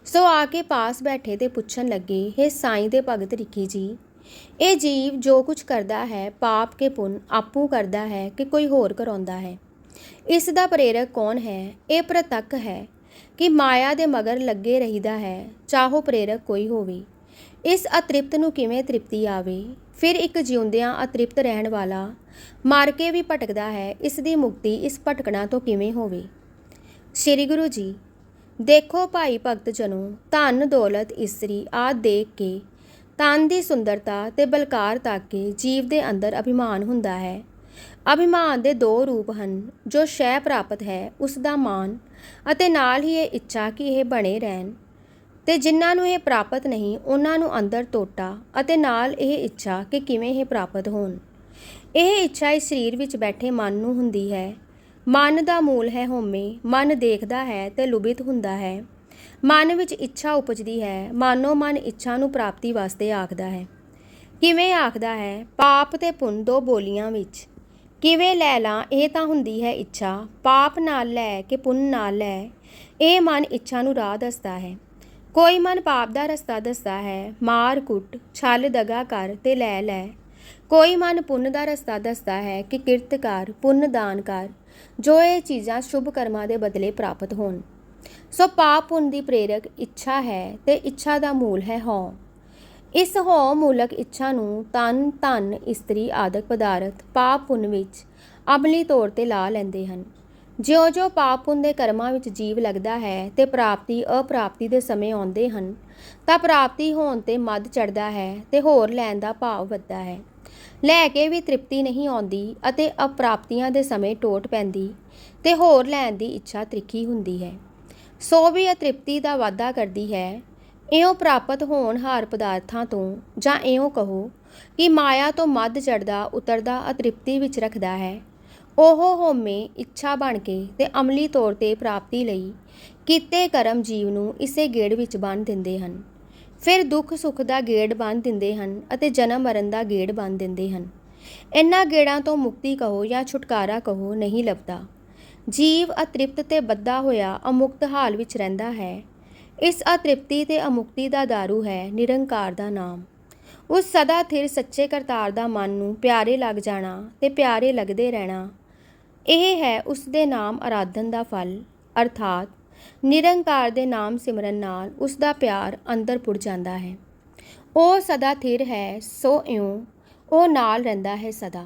ਸੋ ਆ ਕੇ ਪਾਸ ਬੈਠੇ ਤੇ ਪੁੱਛਣ ਲੱਗੇ, ਹੇ ਸਾਈਂ ਦੇ ਭਗਤ ਰਿਖੀ ਜੀ, ਇਹ ਜੀਵ ਜੋ ਕੁਝ ਕਰਦਾ ਹੈ ਪਾਪ ਕੇ ਪੁੰਨ ਆਪੂ ਕਰਦਾ ਹੈ ਕਿ ਕੋਈ ਹੋਰ ਕਰਾਉਂਦਾ ਹੈ? ਇਸ ਦਾ ਪ੍ਰੇਰਕ ਕੌਣ ਹੈ? ਇਹ ਪ੍ਰਤੱਖ ਹੈ ਕਿ ਮਾਇਆ ਦੇ ਮਗਰ ਲੱਗੇ ਰਹੀਦਾ ਹੈ, ਚਾਹੋ ਪ੍ਰੇਰਕ ਕੋਈ ਹੋਵੇ। ਇਸ ਅਤ੍ਰਿਪਤ ਨੂੰ ਕਿਵੇਂ ਤ੍ਰਿਪਤੀ ਆਵੇ? ਫਿਰ ਇੱਕ ਜਿਉਂਦਿਆਂ ਅਤ੍ਰਿਪਤ ਰਹਿਣ ਵਾਲਾ ਮਰ ਕੇ ਵੀ ਭਟਕਦਾ ਹੈ, ਇਸ ਦੀ ਮੁਕਤੀ ਇਸ ਭਟਕਣਾ ਤੋਂ ਕਿਵੇਂ ਹੋਵੇ? ਸ਼੍ਰੀ ਗੁਰੂ ਜੀ, ਦੇਖੋ ਭਾਈ ਭਗਤ ਜਨੋ, ਧਨ ਦੌਲਤ ਇਸਤਰੀ ਆਦਿ ਦੇਖ ਕੇ, ਤਨ ਦੀ ਸੁੰਦਰਤਾ ਤੇ ਬਲਕਾਰ ਤੱਕ ਕੇ ਜੀਵ ਦੇ ਅੰਦਰ ਅਭਿਮਾਨ ਹੁੰਦਾ ਹੈ। ਅਭਿਮਾਨ ਦੇ ਦੋ ਰੂਪ ਹਨ, ਜੋ ਸ਼ੈ ਪ੍ਰਾਪਤ ਹੈ ਉਸ ਦਾ ਮਾਨ ਅਤੇ ਨਾਲ ਹੀ ਇਹ ਇੱਛਾ ਕਿ ਇਹ ਬਣੇ ਰਹਿਣ, ਤੇ ਜਿਨ੍ਹਾਂ ਨੂੰ ਇਹ ਪ੍ਰਾਪਤ ਨਹੀਂ ਉਹਨਾਂ ਨੂੰ ਅੰਦਰ ਤੋਟਾ ਅਤੇ ਨਾਲ ਇਹ ਇੱਛਾ ਕਿ ਕਿਵੇਂ ਇਹ ਪ੍ਰਾਪਤ ਹੋਣ। ਇਹ ਇੱਛਾ ਇਸ ਸਰੀਰ ਵਿੱਚ ਬੈਠੇ ਮਨ ਨੂੰ ਹੁੰਦੀ ਹੈ। ਮਨ ਦਾ ਮੂਲ ਹੈ ਹਉਮੈ। ਮਨ ਦੇਖਦਾ ਹੈ ਤੇ ਲੁਭਿਤ ਹੁੰਦਾ ਹੈ। ਮਨ ਵਿੱਚ ਇੱਛਾ ਉਪਜਦੀ ਹੈ, ਮਾਨੋ ਮਨ ਇੱਛਾ ਨੂੰ ਪ੍ਰਾਪਤੀ ਵਾਸਤੇ ਆਖਦਾ ਹੈ। ਕਿਵੇਂ ਆਖਦਾ ਹੈ? ਪਾਪ ਤੇ ਪੁੰਨ ਦੋ ਬੋਲੀਆਂ ਵਿੱਚ ਕਿਵੇਂ ਲੈ ਲਾਂ, ਇਹ ਤਾਂ ਹੁੰਦੀ ਹੈ ਇੱਛਾ। ਪਾਪ ਨਾਲ ਲੈ ਕਿ ਪੁੰਨ ਨਾਲ ਲੈ, ਇਹ ਮਨ ਇੱਛਾ ਨੂੰ ਰਾਹ ਦੱਸਦਾ ਹੈ। ਕੋਈ ਮਨ ਪਾਪ ਦਾ ਰਸਤਾ ਦੱਸਦਾ ਹੈ, ਮਾਰ ਕੁੱਟ, ਛਲ ਦਗਾ ਕਰ ਤੇ ਲੈ ਲੈ। ਕੋਈ ਮਨ ਪੁੰਨ ਦਾ ਰਸਤਾ ਦੱਸਦਾ ਹੈ ਕਿ ਕਿਰਤ ਕਰ, ਪੁੰਨ ਦਾਨ ਕਰ, ਜੋ ਇਹ ਚੀਜ਼ਾਂ ਸ਼ੁਭ ਕਰਮਾਂ ਦੇ ਬਦਲੇ ਪ੍ਰਾਪਤ ਹੋਣ। ਸੋ ਪਾਪ ਪੁੰਨ ਦੀ ਪ੍ਰੇਰਕ ਇੱਛਾ ਹੈ ਤੇ ਇੱਛਾ ਦਾ ਮੂਲ ਹੈ ਹਉ। ਇਸ ਹਉ ਮੂਲਕ ਇੱਛਾ ਨੂੰ ਤਨ, ਧਨ, ਇਸਤਰੀ ਆਦਿਕ ਪਦਾਰਥ ਪਾਪ ਪੁੰਨ ਵਿੱਚ ਅਮਲੀ ਤੌਰ ਤੇ ਲਾ ਲੈਂਦੇ ਹਨ। ਜਿਉਂ-ਜਿਉਂ ਪਾਪ ਪੁੰਨ ਦੇ ਕਰਮਾਂ ਵਿੱਚ ਜੀਵ ਲੱਗਦਾ ਹੈ ਤੇ ਪ੍ਰਾਪਤੀ ਅਪ੍ਰਾਪਤੀ ਦੇ ਸਮੇਂ ਆਉਂਦੇ ਹਨ, ਤਾਂ ਪ੍ਰਾਪਤੀ ਹੋਣ ਤੇ ਮਦ ਚੜ੍ਹਦਾ ਹੈ ਤੇ ਹੋਰ ਲੈਣ ਦਾ ਭਾਵ ਵੱਧਦਾ ਹੈ। ਲੈ ਕੇ ਵੀ ਤ੍ਰਿਪਤੀ ਨਹੀਂ ਆਉਂਦੀ ਅਤੇ ਅਪ੍ਰਾਪਤੀਆਂ ਦੇ ਸਮੇਂ ਟੋਟ ਪੈਂਦੀ ਤੇ ਹੋਰ ਲੈਣ ਦੀ ਇੱਛਾ ਤਿੱਖੀ ਹੁੰਦੀ ਹੈ। ਸੋ ਵੀ ਅਤ੍ਰਿਪਤੀ ਦਾ ਵਾਧਾ ਕਰਦੀ ਹੈ। ਇਉਂ ਪ੍ਰਾਪਤ ਹੋਣਹਾਰ ਪਦਾਰਥਾਂ ਤੋਂ, ਜਾਂ ਇਉਂ ਕਹੋ ਕਿ ਮਾਇਆ ਤੋਂ ਮਦ ਚੜ੍ਹਦਾ ਉਤਰਦਾ ਅਤ੍ਰਿਪਤੀ ਵਿੱਚ ਰੱਖਦਾ ਹੈ। ਉਹ ਹਉਮੈ ਇੱਛਾ ਬਣ ਕੇ ਤੇ ਅਮਲੀ ਤੌਰ ਤੇ ਪ੍ਰਾਪਤੀ ਲਈ ਕੀਤੇ ਕਰਮ ਜੀਵ ਨੂੰ ਇਸੇ ਗੇੜ ਵਿੱਚ ਬੰਨ੍ਹ ਦਿੰਦੇ ਹਨ। ਫਿਰ ਦੁੱਖ ਸੁੱਖ ਦਾ ਗੇੜ ਬੰਨ੍ਹ ਦਿੰਦੇ ਹਨ ਅਤੇ ਜਨਮ ਮਰਨ ਦਾ ਗੇੜ ਬੰਨ੍ਹ ਦਿੰਦੇ ਹਨ। ਇਹਨਾਂ ਗੇੜਾਂ ਤੋਂ ਮੁਕਤੀ ਕਹੋ ਜਾਂ ਛੁਟਕਾਰਾ ਕਹੋ ਨਹੀਂ ਲੱਭਦਾ। ਜੀਵ ਅਤ੍ਰਿਪਤ ਤੇ ਬੱਧਾ ਹੋਇਆ ਅਮੁਕਤ ਹਾਲ ਵਿੱਚ ਰਹਿੰਦਾ ਹੈ। ਇਸ ਅਤ੍ਰਿਪਤੀ ਤੇ ਅਮੁਕਤੀ ਦਾ ਦਾਰੂ ਹੈ ਨਿਰੰਕਾਰ ਦਾ ਨਾਮ। ਉਸ ਸਦਾ ਥਿਰ ਸੱਚੇ ਕਰਤਾਰ ਦਾ ਮਨ ਨੂੰ ਪਿਆਰੇ ਲੱਗ ਜਾਣਾ ਤੇ ਪਿਆਰੇ ਲੱਗਦੇ ਰਹਿਣਾ, ਇਹ ਹੈ ਉਸ ਦੇ ਨਾਮ ਆਰਾਧਨ ਦਾ ਫਲ। ਅਰਥਾਤ ਨਿਰੰਕਾਰ ਦੇ ਨਾਮ ਸਿਮਰਨ ਨਾਲ ਉਸ ਦਾ ਪਿਆਰ ਅੰਦਰ ਪੁੜ ਜਾਂਦਾ ਹੈ। ਉਹ ਸਦਾ ਥਿਰ ਹੈ, ਸੋ ਇਉਂ ਉਹ ਨਾਲ ਰਹਿੰਦਾ ਹੈ ਸਦਾ।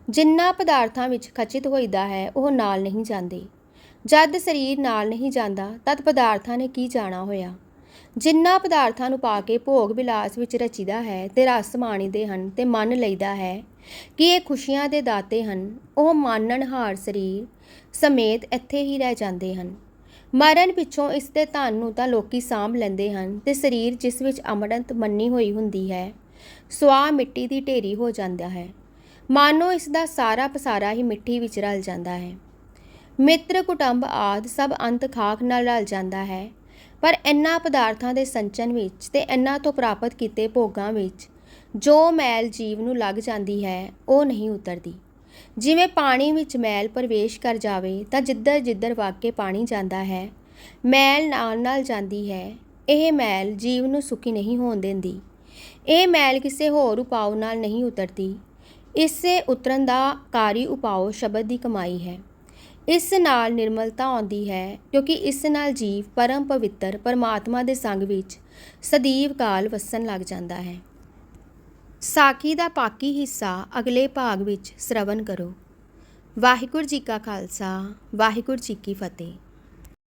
ਜਿਨ੍ਹਾਂ ਪਦਾਰਥਾਂ ਵਿੱਚ ਖਚਿਤ ਹੋਈਦਾ ਹੈ ਉਹ ਨਾਲ ਨਹੀਂ ਜਾਂਦੇ। ਜਦ ਸਰੀਰ ਨਾਲ ਨਹੀਂ ਜਾਂਦਾ ਤਦ ਪਦਾਰਥਾਂ ਨੇ ਕੀ ਜਾਣਾ ਹੋਇਆ। ਜਿਨ੍ਹਾਂ ਪਦਾਰਥਾਂ ਨੂੰ ਪਾ ਕੇ ਭੋਗ ਵਿਲਾਸ ਵਿੱਚ ਰਚੀਦਾ ਹੈ ਤੇ ਰਸ ਮਾਣੀਦੇ ਹਨ ਤੇ ਮੰਨ ਲਈਦਾ ਹੈ ਕਿ ਇਹ ਖੁਸ਼ੀਆਂ ਦੇ ਦਾਤੇ ਹਨ, ਉਹ ਮਾਨਣਹਾਰ ਸਰੀਰ ਸਮੇਤ ਇੱਥੇ ਹੀ ਰਹਿ ਜਾਂਦੇ ਹਨ। ਮਰਨ ਪਿੱਛੋਂ ਇਸ ਦੇ ਧਨ ਨੂੰ ਤਾਂ ਲੋਕੀ ਸਾਂਭ ਲੈਂਦੇ ਹਨ ਤੇ ਸਰੀਰ ਜਿਸ ਵਿੱਚ ਅੰਮ੍ਰਿਤ ਮੰਨੀ ਹੋਈ ਹੁੰਦੀ ਹੈ, ਸੁਆਹ ਮਿੱਟੀ ਦੀ ਢੇਰੀ ਹੋ ਜਾਂਦਾ ਹੈ। ਮਾਨੋ ਇਸ ਦਾ ਸਾਰਾ ਪਸਾਰਾ ਹੀ ਮਿੱਟੀ ਵਿੱਚ ਰਲ ਜਾਂਦਾ ਹੈ। ਮਿੱਤਰ ਕੁਟੁੰਬ ਆਦਿ ਸਭ ਅੰਤ ਖਾਕ ਨਾਲ ਰਲ ਜਾਂਦਾ ਹੈ। ਪਰ ਇਹਨਾਂ ਪਦਾਰਥਾਂ ਦੇ ਸੰਚਨ ਵਿੱਚ ਤੇ ਇਹਨਾਂ ਤੋਂ ਪ੍ਰਾਪਤ ਕੀਤੇ ਭੋਗਾਂ ਵਿੱਚ ਜੋ ਮੈਲ ਜੀਵ ਨੂੰ ਲੱਗ ਜਾਂਦੀ ਹੈ ਉਹ ਨਹੀਂ ਉਤਰਦੀ। ਜਿਵੇਂ ਪਾਣੀ ਵਿੱਚ ਮੈਲ ਪ੍ਰਵੇਸ਼ ਕਰ ਜਾਵੇ ਤਾਂ ਜਿੱਧਰ ਜਿੱਧਰ ਵਗ ਕੇ ਪਾਣੀ ਜਾਂਦਾ ਹੈ, ਮੈਲ ਨਾਲ ਨਾਲ ਜਾਂਦੀ ਹੈ। ਇਹ ਮੈਲ ਜੀਵ ਨੂੰ ਸੁਖੀ ਨਹੀਂ ਹੋਣ ਦਿੰਦੀ। ਇਹ ਮੈਲ ਕਿਸੇ ਹੋਰ ਉਪਾਅ ਨਾਲ ਨਹੀਂ ਉਤਰਦੀ। ਇਸੇ ਉਤਰਨ ਦਾ ਕਾਰੀ ਉਪਾਅ ਸ਼ਬਦ ਦੀ ਕਮਾਈ ਹੈ। ਇਸ ਨਾਲ ਨਿਰਮਲਤਾ ਆਉਂਦੀ ਹੈ, ਕਿਉਂਕਿ ਇਸ ਨਾਲ ਜੀਵ ਪਰਮ ਪਵਿੱਤਰ ਪਰਮਾਤਮਾ ਦੇ ਸੰਗ ਵਿੱਚ ਸਦੀਵ ਕਾਲ ਵਸਣ ਲੱਗ ਜਾਂਦਾ ਹੈ। ਸਾਖੀ ਦਾ ਬਾਕੀ ਹਿੱਸਾ ਅਗਲੇ ਭਾਗ ਵਿੱਚ ਸ਼੍ਰਵਣ ਕਰੋ। ਵਾਹਿਗੁਰੂ ਜੀ ਕਾ ਖਾਲਸਾ, ਵਾਹਿਗੁਰੂ ਜੀ ਕੀ ਫਤਿਹ।